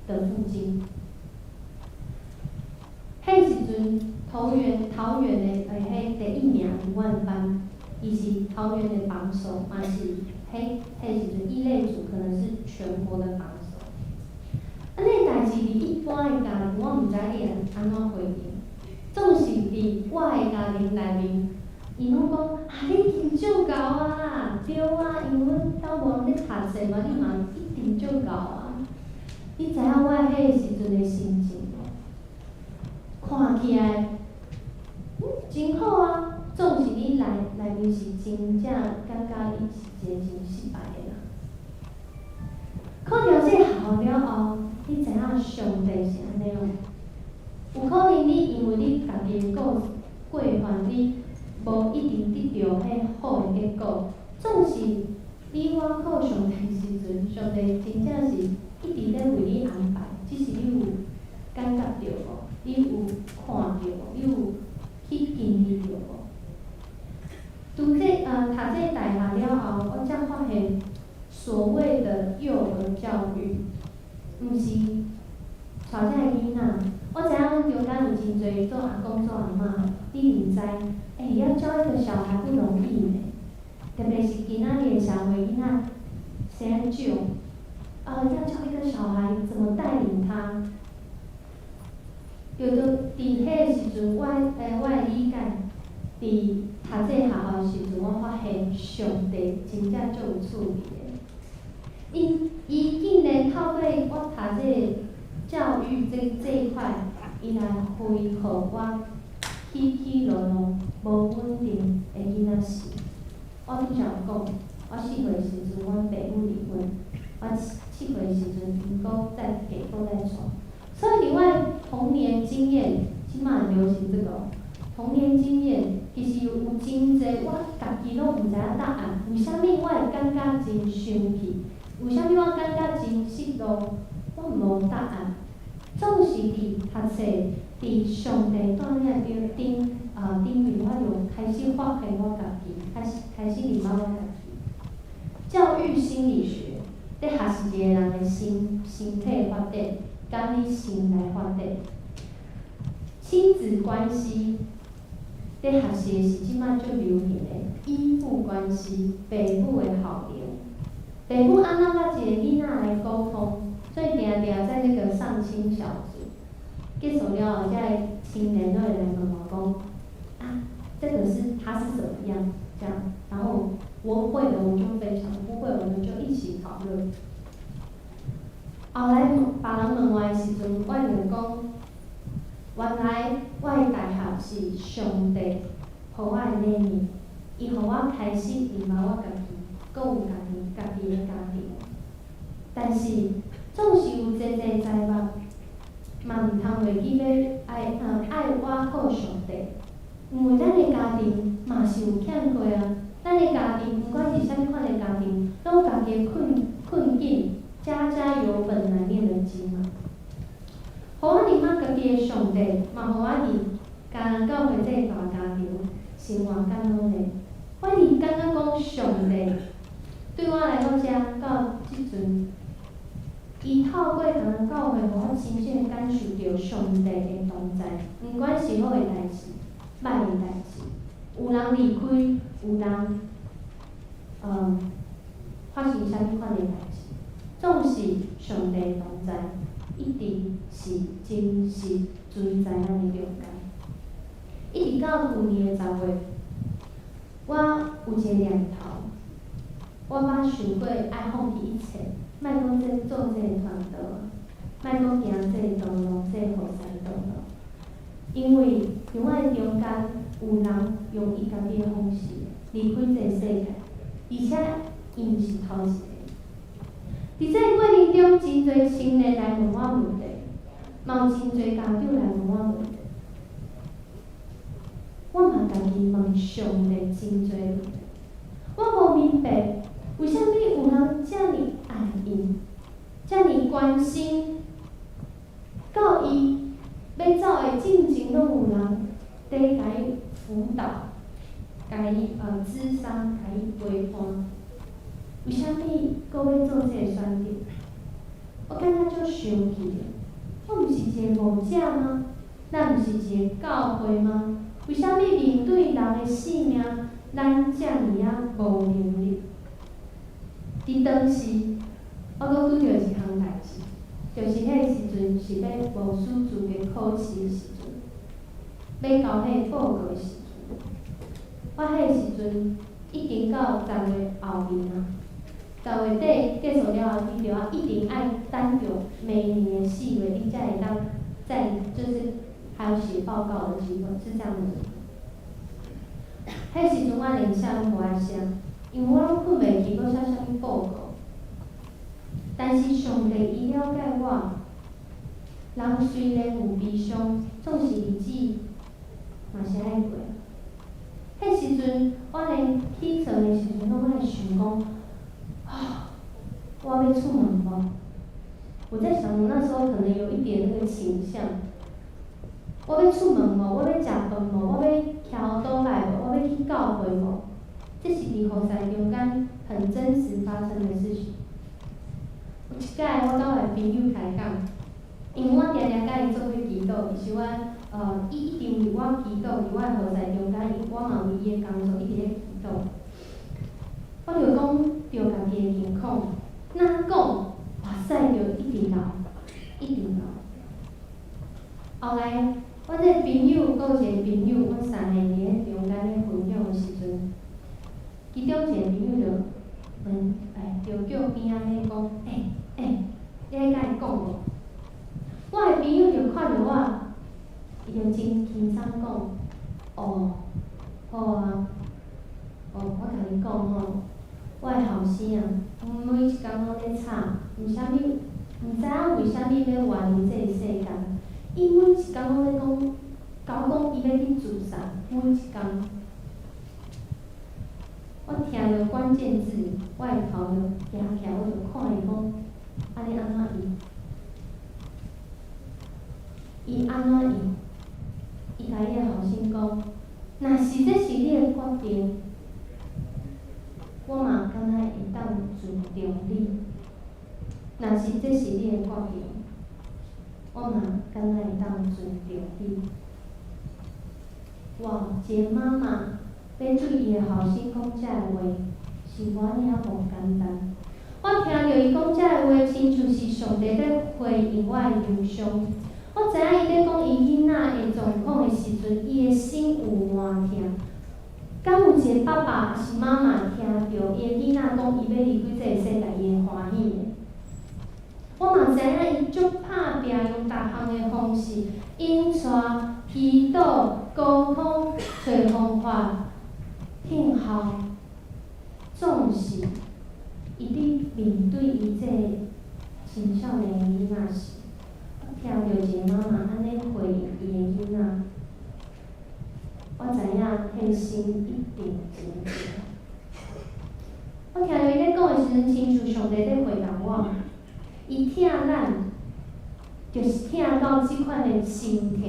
的附近。迄时阵桃园的迄第1名伫阮班。伊是桃园的榜首，嘛是迄时阵一类组可能是全国的榜首。安尼代志伫一般的家庭，我毋知你安怎回应。总是伫我的家庭内面，伊拢讲你一定足够啊，对啊，因为阮兜无人咧读册嘛，你嘛一定足够啊。你知影我迄时阵的心情无？看起来，真好啊。总是你内面是真正感觉你是一个真失败的人。考调这学校了后，你知影上帝是安尼哦？有可能你因为你家己的过犯，你无一定得到迄好的结果。总是你我靠上帝时阵，上帝真正是一直咧为你安排，只是你有感觉到无？你有看到无？你有去经历到无？读这读这大学了后，我才发现，所谓的幼儿教育，毋是带这个囡仔。我知影阮中间有真侪做阿公做阿嬷，你毋知，要教一个小孩不容易呢。特别是今仔日的社会囡仔生少，要教一个小孩怎么带领他。就伫迄时阵，我的理解，伫读这学校的时阵，我发现上帝真正足有处理的。伊竟然透过我读这教育这一块，伊来恢复我起起落落无稳定的囡仔时。我拄则有讲，我4岁时阵，阮爸母离婚，我7岁时阵，因搁再嫁搁再娶。所以伫我童年经验，即马很流行这个童年经验，其实有真侪我家己拢毋知影答案。为虾米我会感觉真生气？为虾米我感觉真失落？我无答案。总是伫读册，伫上帝带领的顶面，我就开始发现我家己，开始认识我家己。教育心理学在学习一个人的身体发展，甲你心来发展。亲子关系在学习的是即摆最流行的依附关系，父母的校龄，父母安怎甲一个囡仔来沟通，所以定定在那个上亲小组结束了后，才会亲人都会来问我讲，这个他是怎么样这样，然后我会的我就分享，不会我们就一起讨论。后来别人问我的时阵，我就讲，原来我的大学是上帝予我的礼物，伊予我开始认识我家己，搁有家己的家庭。但是总是有侪财物，嘛毋通袂记要爱我靠上帝，因为咱的家庭嘛是有欠缺啊。咱咱的家庭，不管是啥物款的家庭，拢有家己的困境，家家有本难念的经嘛。互我哋妈家己的上帝，嘛互我哋家人教会这个大家庭生活较努力。我哋感觉讲上帝对我来讲，到即阵，伊透过家人教会，互我真正感受到上帝的同在，毋管是好的代志、歹的代志，有人离开，有人发生啥物款的代志，总是上帝同在，一直是真实存在咱的中间。一直到去年的10月，我有一个念头，我捌想过爱放弃一切，莫讲做这个传道，莫讲行这个道路，这个服侍道路，因为伫我的中间有人用伊家己的方式离开这个世界，而且伊毋是头一个。伫这个过程中，真侪亲人来问我问题，嘛有真侪家长来问我问题。我嘛家己问上帝真侪问题，我无明白为虾米有人遮尔爱伊，遮尔关心，到伊要走的进前，拢有人伫甲伊辅导，甲伊咨商，甲伊陪伴。为虾米搁要做这个选择？我感觉足生气的。我毋是一个牧者吗？咱毋是一个教会吗？为虾米面对人的性命，咱遮尔啊无能力？伫当时，我搁拄着一项代志，就是迄时阵是要牧师资格考试的时阵，要交迄个报告的时阵，我迄个时阵已经到10月后面啊，10月底结束了后，你就要一定爱等着每年的4月，你才会当再就是还有写报告的机会，是这样子。迄时阵我连写拢无爱写，因为我拢困袂去，搁写啥物报告。但是上帝伊了解我，人虽然有悲伤，总是日子嘛是爱过。迄时阵我连起床的时阵，拢爱想讲，我要出门无？我在想，我那时候可能有一点那个倾向。我要出门无？我要食饭无？我要徛倒来无？我要去教会无？这是伫服侍中间很真实发生的事情。有一摆，我甲我的朋友开讲，因为我常常甲伊做伙祈祷，伊是伊一定为我祈祷，伫我的服侍中间，我嘛为伊的工作一直咧祈祷。我就讲着家己的情况，哪讲哇塞，着一直老，一直老。后来，我这个朋友，搁有一个朋友，阮三个伫咧中间咧分享的时阵，其中一个朋友就问，就叫边仔咧讲，你爱甲伊讲无？我的朋友就看着我，伊就真轻松讲，好啊，我甲你讲吼，我的后生啊，每一工拢咧吵，毋知影为虾米要活离这个世界。伊每一工拢咧讲伊要去自杀，每一工。我听着关键字，我的头就抬起来，我就看伊讲，安尼安怎用？伊安怎用？伊甲伊的后生讲，若是这是你的决定，我嘛敢若会当尊重你。若是这是你的决定，我嘛敢若会当尊重你。哇，一个妈妈要对伊的后生讲遮个话，是我尔无简单。我听着伊讲遮个话，亲像是上帝在回应我的忧伤。我知影伊咧讲伊囡仔的状况的时阵，伊的心有偌痛。敢有一个爸爸是妈妈听着伊的囡仔讲伊要离开这个世界，伊会欢喜的？我嘛知影伊足拍拼，用逐项的方式，引带、祈祷、沟通、找方法、听候，总是伊伫面对伊这个青少年的囡仔时，我听着一个妈妈安尼回应伊的囡仔，我知影迄心一定真痛。我听到伊咧讲的时阵，亲像上帝咧回答我，伊疼咱，就是疼到即款的心疼。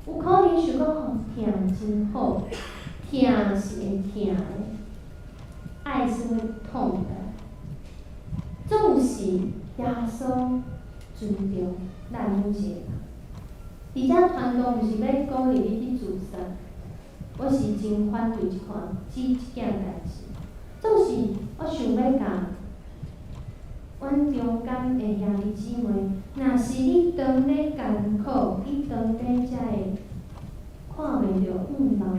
有可能想讲吼，疼真好，疼是会疼的，爱是会痛的。总是耶稣尊重咱每一个人。而且传道毋是要鼓励你去自杀，我是真反对即件代志。总是我想要甲阮中间的兄弟姊妹，若是你当咧艰苦，你当咧才会看袂着望，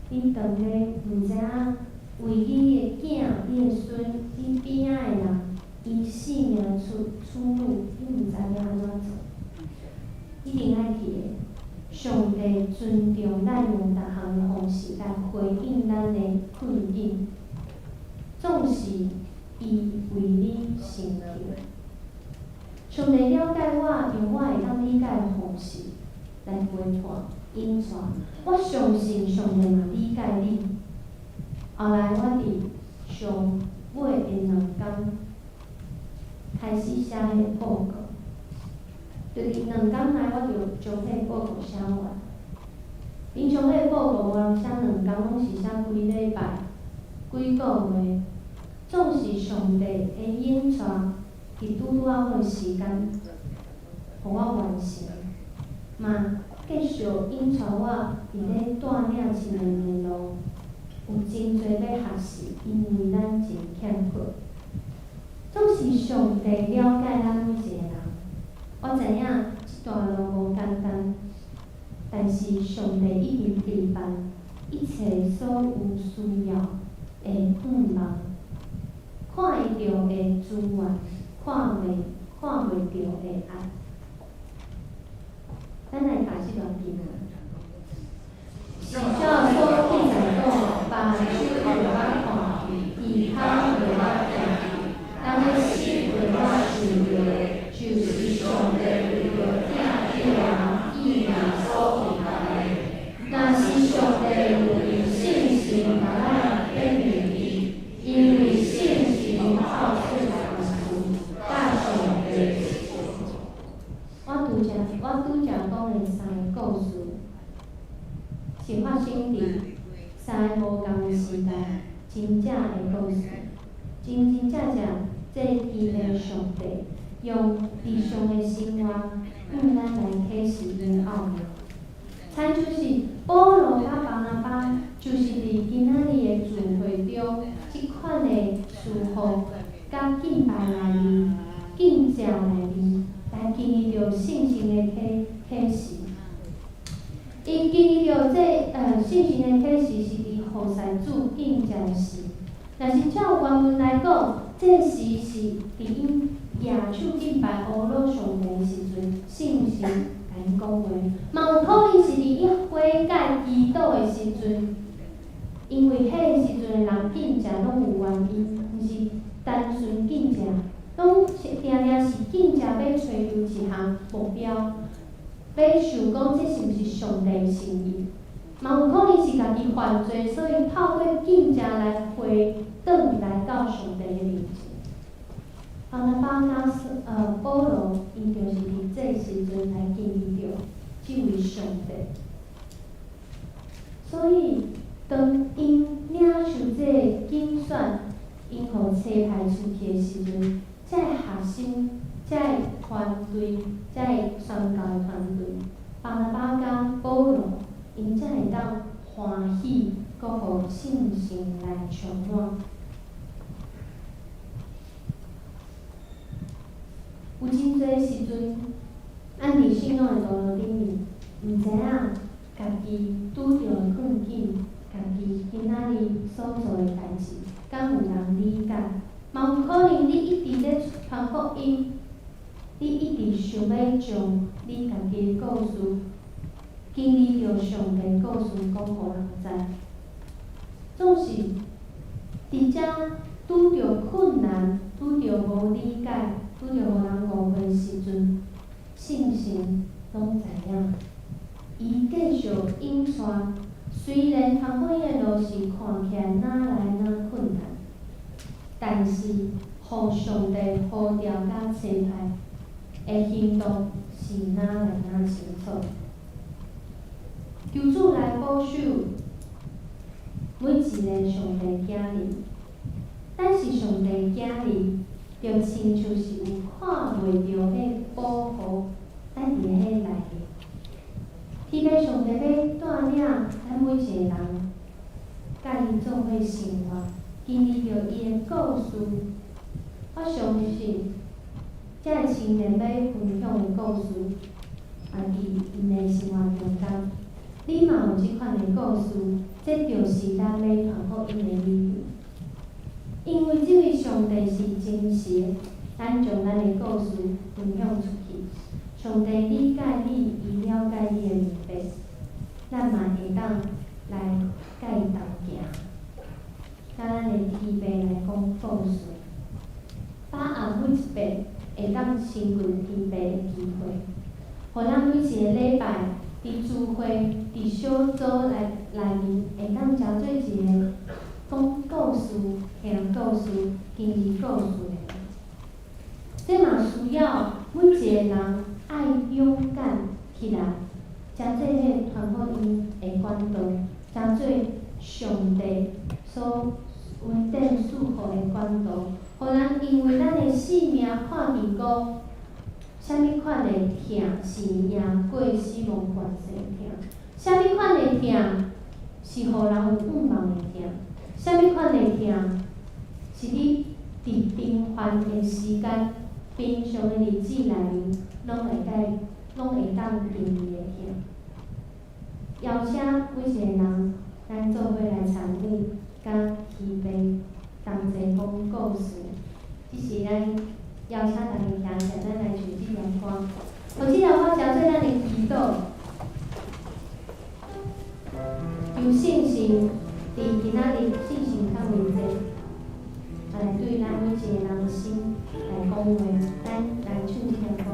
你当咧毋知影为你的囝、你的孙、你边仔的人，伊性命出路，你毋知影安怎做，一定爱记得，上帝尊重咱用逐项的方式来回应咱的困境。总是伊为你成就。上帝了解我，用我会当理解的方式来陪伴、引带。我相信上帝嘛理解你。后来我伫上尾的2天开始写迄个报告，就伫2天内我就将迄个报告写完。平常迄个报告无人写2天，拢是写几礼拜、几个月。总是上帝会引带，伫拄好的时间，互我完成，嘛继续引带我伫咧带领一个年路，有真侪要学习，因为咱真欠缺。总是上帝了解咱每一个人，我知影即段路无简单，但是上帝已经陪伴一切所有需要的盼望。看会到的资源，看袂到的爱。咱来读这段经文。是照所记载讲，把手为我看，耳康为我听，咱要心为我想着的，就是上帝为着听的人意念所期待的。若是上帝有用信心甲咱变明伊，因为信心靠出万事，甲上帝。我拄则讲的3个故事，是发生伫3个无共的时代，真正的故事，真正这伊的上帝用地上的生活，咱来启示伊的奥妙。参就是保罗甲巴拿巴，就是伫今仔日的聚会中，即款的祝福、甲敬拜内面、敬正内面，来经历着信心的启示。伊经历着信心的启示是伫何塞主敬正时。若是照原文来讲，这时是伫因举手敬拜乌罗上帝时阵，信心甲因讲话。嘛有可能是伫伊悔改祈祷的时阵，因为迄个时阵的人敬正拢有原因，毋是单纯敬正，拢定定是敬正要找着一项目标，要想讲这是毋是上帝的心意。嘛有可能是家己犯罪，所以透过敬正来回转来到上帝的面前。巴拿巴甲保罗，因就是伫这时阵来经历着即位上帝。所以，当因领受这个竞选，因互车牌出去的时阵，这个学生、这个团队、这个宣教的团队，巴拿巴甲保罗，因才会当欢喜，搁互信心来充满。有真侪时阵，咱伫信仰的道路顶面，毋知影家己拄着的困境，家己今仔日所做的代志，敢有人理解？嘛有可能你一直咧传福音，你一直想要将你家己的故事，经历着上帝的故事讲互人知。总是伫遮拄着困难，拄着无理解。拄着互人误会时阵，信心拢知影。伊继续引带，虽然传福音的路是看起来哪来哪困难，但是，互上帝呼召甲差派的行动是哪来哪清楚。求主来保守每一个上帝囝儿，但是上帝囝儿就亲像是有看袂到迄保护咱伫迄内面。彼个上帝要带领咱每一个人，甲伊做伙生活，经历着伊的故事。我相信，这个青年要分享的故事，伫因的生活中间，你嘛有即款的故事，这就是咱要传福音的理由。因为这位上帝是真实的，咱将咱的故事分享出去，上帝理解你，伊了解你的明白，咱嘛会当来甲伊同行，甲咱的天父来讲故事，把握每一遍会当亲近天父的机会，互咱每一个礼拜伫聚会、伫小组内面会当交做一个讲故事、听故事、经历故事的人。这嘛需要每一个人爱勇敢起来，将做迄传福音的管道，将做上帝所稳定束缚的管道，互咱因为咱的性命看见讲，啥物款的痛是赢过死亡权势的痛，啥物款的痛是互人有盼望的痛，啥物款的痛是你伫平凡的时间、平常的日子内面，拢会当经历的痛。邀请每一个人，咱做伙来参与，甲天父同齐讲故事。这是咱邀请大家听者，咱来唱这条歌，互这条歌成做咱的祈祷，有信心，伫今仔日信心较稳定，来对咱每一个人心来讲话，咱来唱这条歌。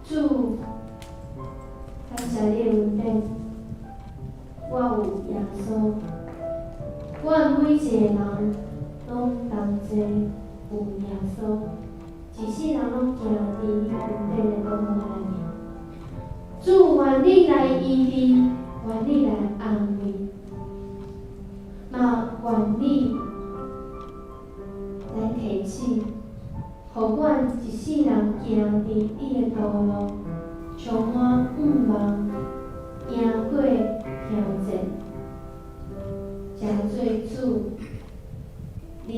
主，感谢你的恩典，我有耶稣，阮每一个人拢同齐有耶稣，一世人拢行伫你恩典的光内面。主，愿你来医治，愿你来安慰，嘛愿你来提醒，互阮一世人行伫你的道路，充满盼望，行过挑战，诚做主，你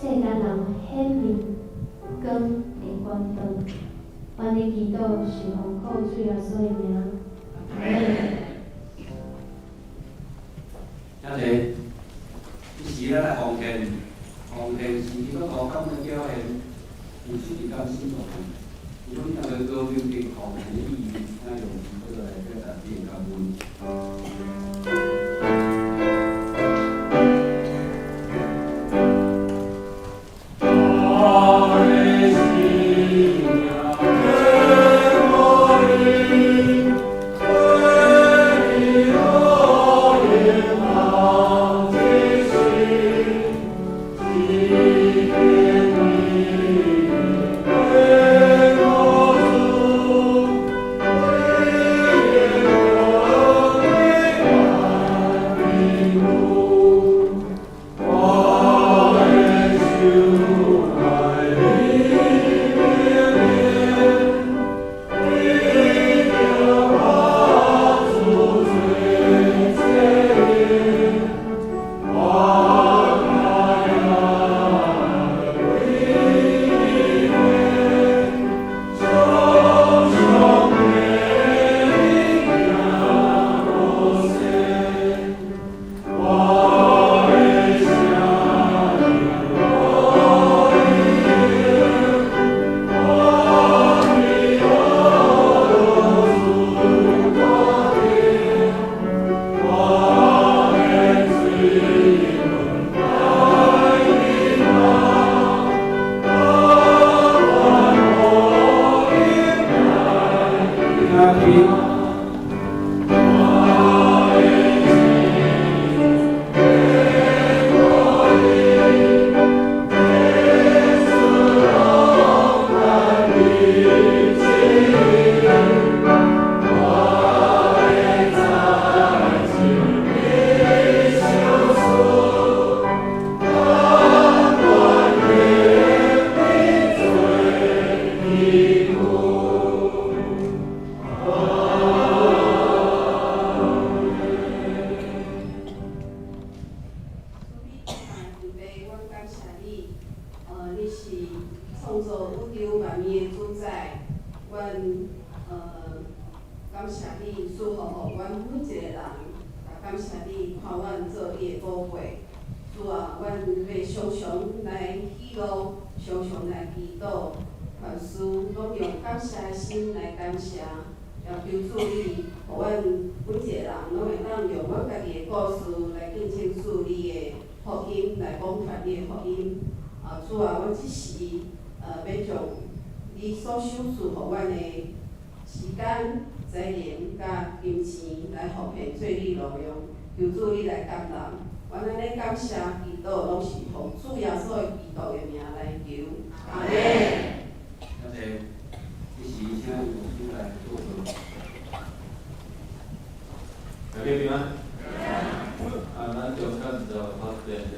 世间人显明光的光灯。愿你祈祷是奉靠主耶稣的名。遮个，即时咱来奉献，奉献是基督徒感恩表现，有出于甘心做。如果咱个高标的奉献的意义，咱用这个来表达自己的感恩。主啊，阮即时要将你所赏赐予阮的时间、财能、甲金钱来奉献做你路用，求主你来感动。阮安尼感谢祈祷，拢是奉主耶稣的基督的名来求。阿门。感谢，即时请牧师来做个。大家平安。咱中间就发电人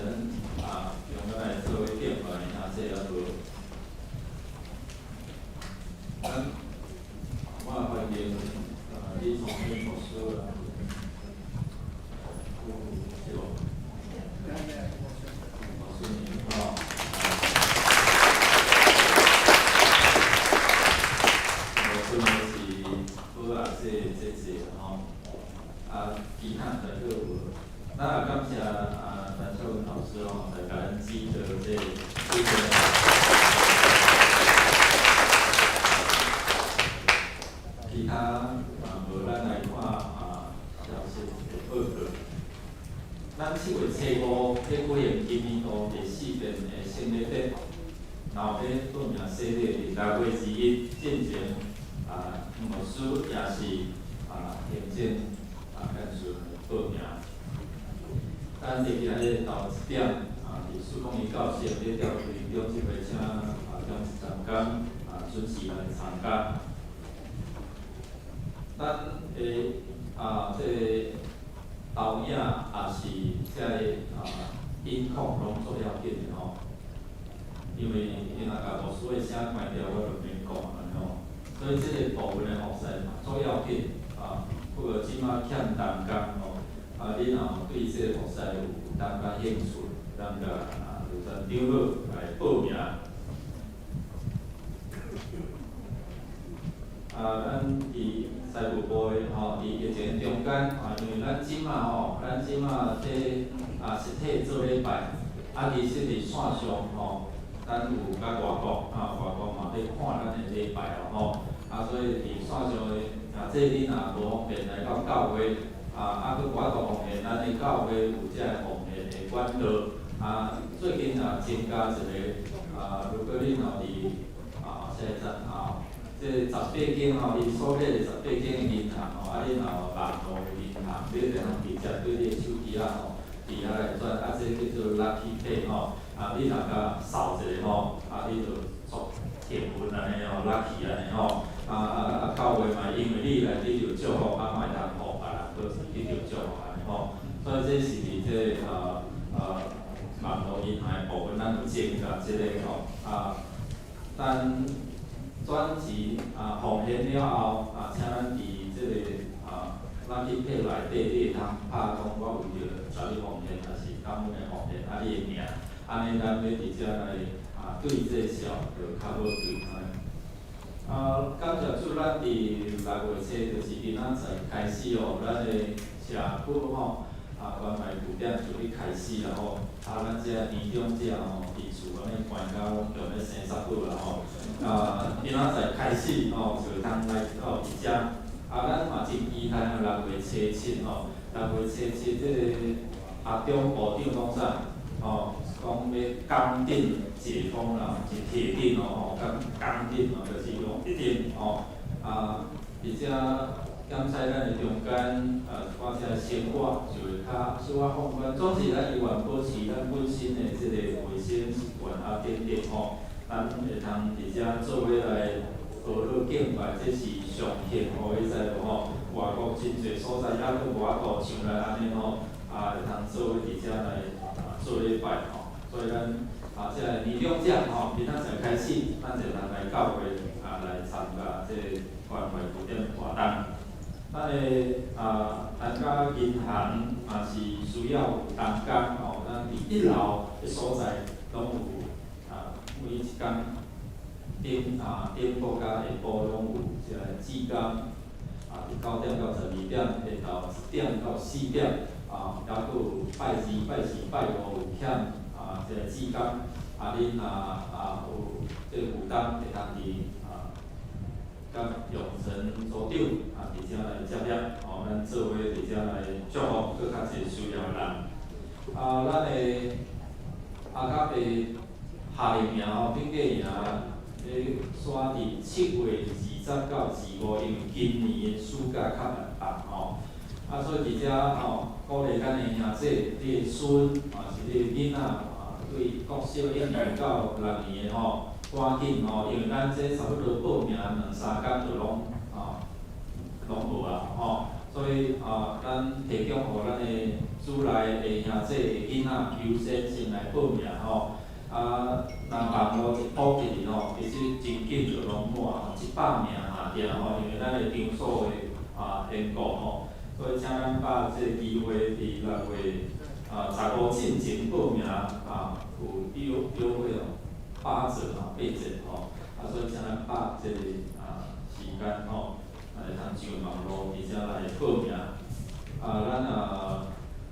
用咱来做为电话，这样做。我发现你从那所说啦，是无？是哦。我说的是好啊，这吼，其他的就有。那感谢陈秀文老师来感恩记得这个。其他无咱来看消息的报告。咱7月初5要举行今年度第4届的圣礼节，然后要报名洗礼伫6月1日。进行牧师也是行政干事报名。咱伫今日到1点伫曙光仪教室咧调开中集会，请中职长官准时来参加。咱的这导演也是这音控拢做要紧的吼，因为因若甲牧师的声关掉，我就免讲安尼吼。所以这个部分的服侍做要紧不过即马欠淡工吼，你若对这个服侍有淡薄兴趣，咱甲刘长老来报名。咱伫财务部的伫疫情中间因为咱即马这实体做礼拜，其实伫线上咱有甲外国嘛咧看咱的礼拜所以伫线上的这你若无方便来到教会佫外国方面，咱的教会有这方面的管道最近增加一个如果你若伫车站这18间你所在的18间银行你若有网络银行，你就通直接对你的手机伫遐来转，这叫做 Lucky Pay 你若甲扫一下你就做填文安尼Lucky 安尼教会嘛，因为你来你就祝福，嘛会通互别人倒是去着祝福安尼所以这是伫这网络银行的部分，咱有增加这个咱转期奉献了后请咱伫这个Lucky Pay 内底，你会通拍讲我为着十日奉献，还是感恩的奉献，你的名，安尼咱要直接来对这小就较好对感谢主，咱伫6月初就是今仔载开始咱的社区关怀据点就咧开始啦咱这年长者伫厝安尼关到用咧生杀母啦今仔载开始就通来到伫遮咱嘛真期待6月初76月初7这个中部长讲啥讲要刚定解封啦，是铁定刚定就是用一定伫遮检采咱的中间看遮生活就会较小放宽。总之，咱依然保持咱本身的这个卫生习惯等等咱会通伫遮做伙来学乐敬拜，这是上幸福的在外国真侪所在还佫无法度像咱安尼会通做伙伫遮来做礼拜所以咱这个年长者今仔载开始，咱就通来教会来参加这个关怀据点活动。咱的咱甲银行嘛是需要有同工咱伫1楼的所在拢有每一天顶晡甲下晡拢有这个志工伫9点到12点，下昼1点到4点还佫有拜2、拜4、拜5有欠这个志工恁有这个负担会通伫甲永成组长伫遮来接洽咱做伙伫遮来祝福佫较侪需要的人咱的甲白夏令营顶个营咧选伫7月20到25，因为今年的暑假较密放所以伫遮鼓励咱的兄弟，你的孙是你的囡仔对国小1年到6年的赶紧因为咱这差不多报名2-3天就拢无所以咱提供互咱的主内的兄弟的囡仔优先先来报名若网络一普及其实真紧就拢满100名定因为咱的场所的缘故所以请咱把这个机会伫6月15进前报名有优惠8折8折所以请咱把这个时间来通上网络伫遮来报名咱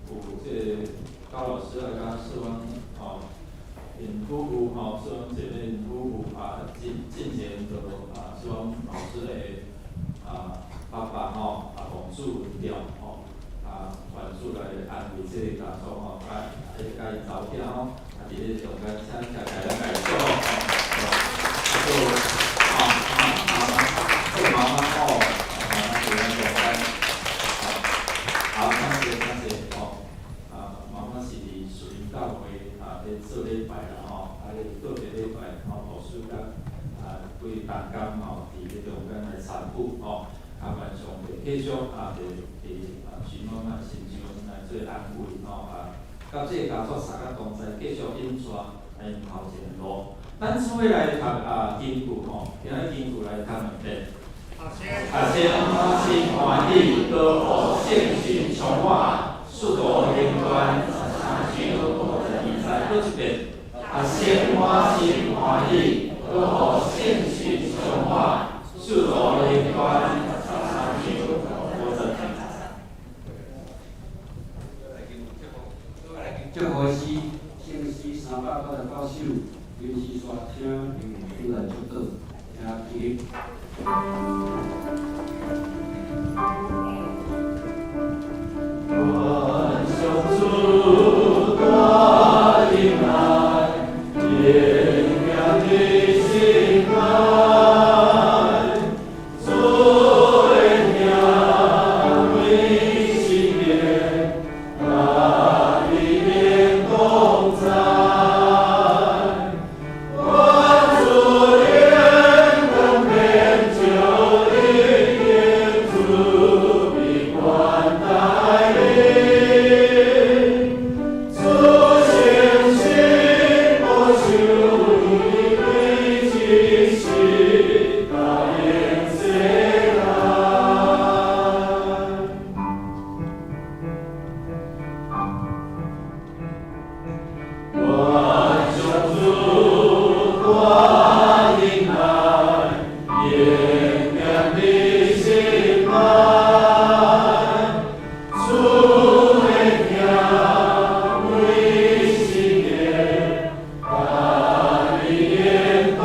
有这个高老师甲师方因夫妇师方姐妹因夫妇进前就师方老师的爸爸洪树了关注来安慰这个家属甲伊走囝伫咧中间请大家来祝福产妇哦，啊，愿上帝继续询问亲像来做安慰哦啊，到这个工作三个同在继续引带来头前的路。咱厝尾来读经句吼，今仔经句来读两遍。先欢喜欢喜，多互圣神充满，速度灵端，常常我的比赛过一遍。先欢喜欢喜，多互圣神充满，速度灵端，常常我的比赛。祝贺诗，圣诗389首，临时刷听，另来祝祷，听起。万象主大迎来，延绵的心爱，主的名为心念，大力连同在，万主连同变就一天主必关待你，主先心我修一对其心，大言谁来？万象主大迎来，延绵的心爱，主的名为心念，大力连同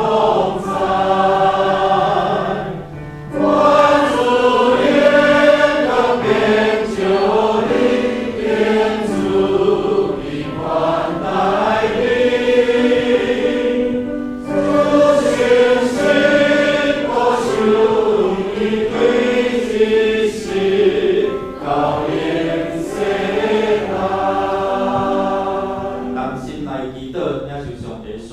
在，万主连同变就力，天主必关待你，主先心我修一对其心，高言谁来？当心来祈祷，领受上帝所。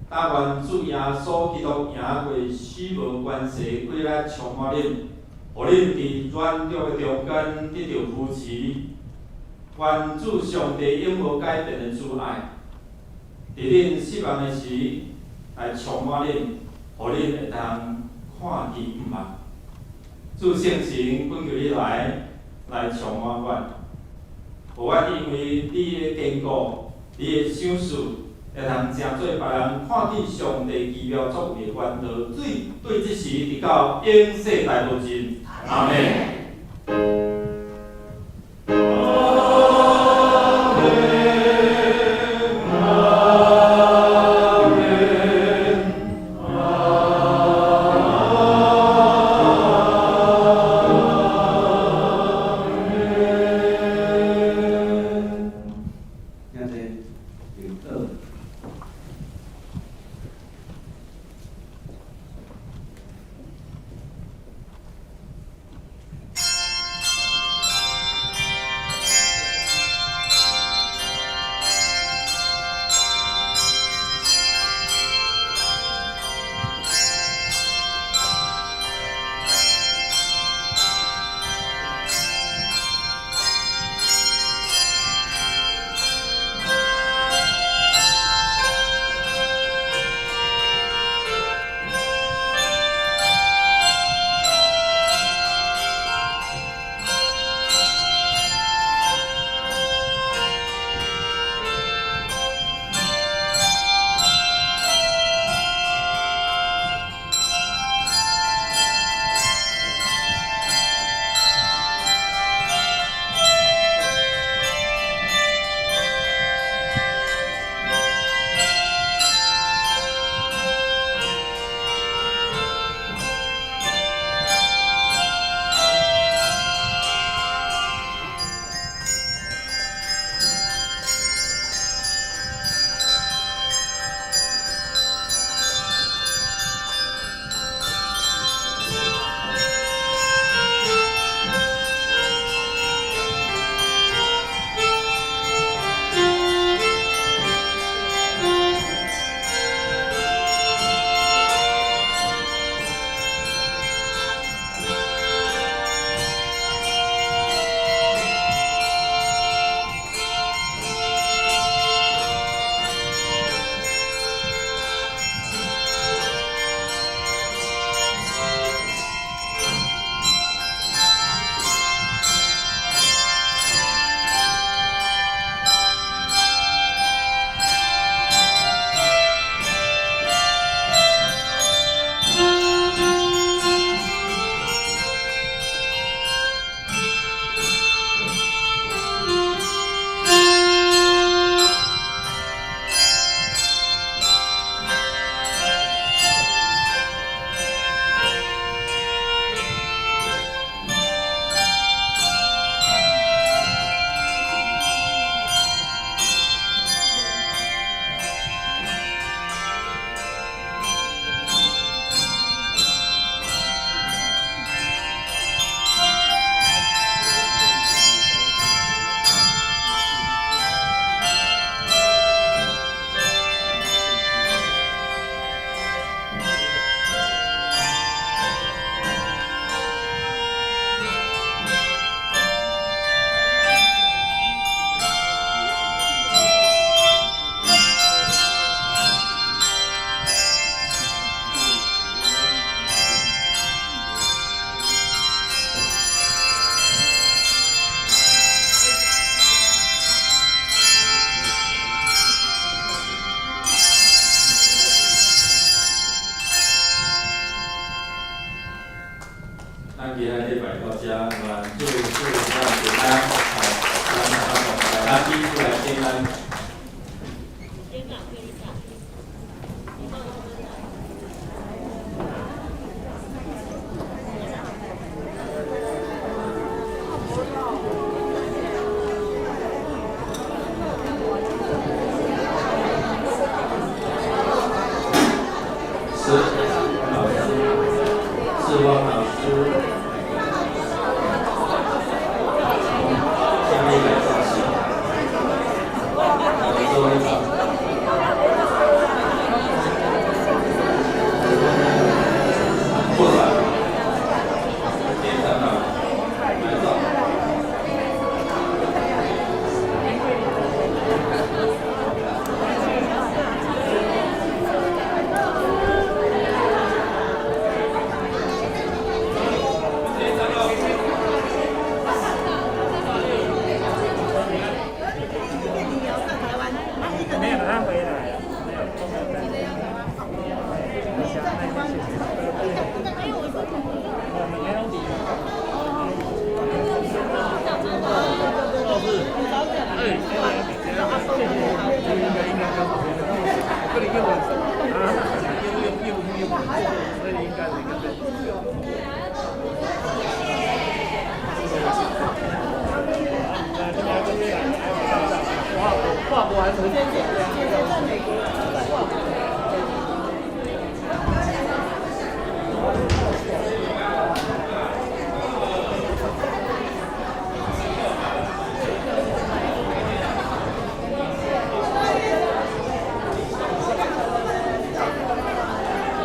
但愿主耶稣基督赢过死亡关系，归来充满恁，互恁伫软弱的中间得到扶持。愿主上帝永无改变的主爱，伫恁失望的时来充满恁，互恁会当看见毋捌。主圣神本求你来充满阮，互阮因为你的坚固，你的赏赐，会通成做别人看见上帝奇妙作为的原道，对即时直到永世大无尽。阿门。听者领导。咱今仔礼拜到遮，愿祝福咱平安，咱阿弟出来平安。志望老师，下一个主席，周会长，部长，连长长，来长。没有他回来。跨国还是？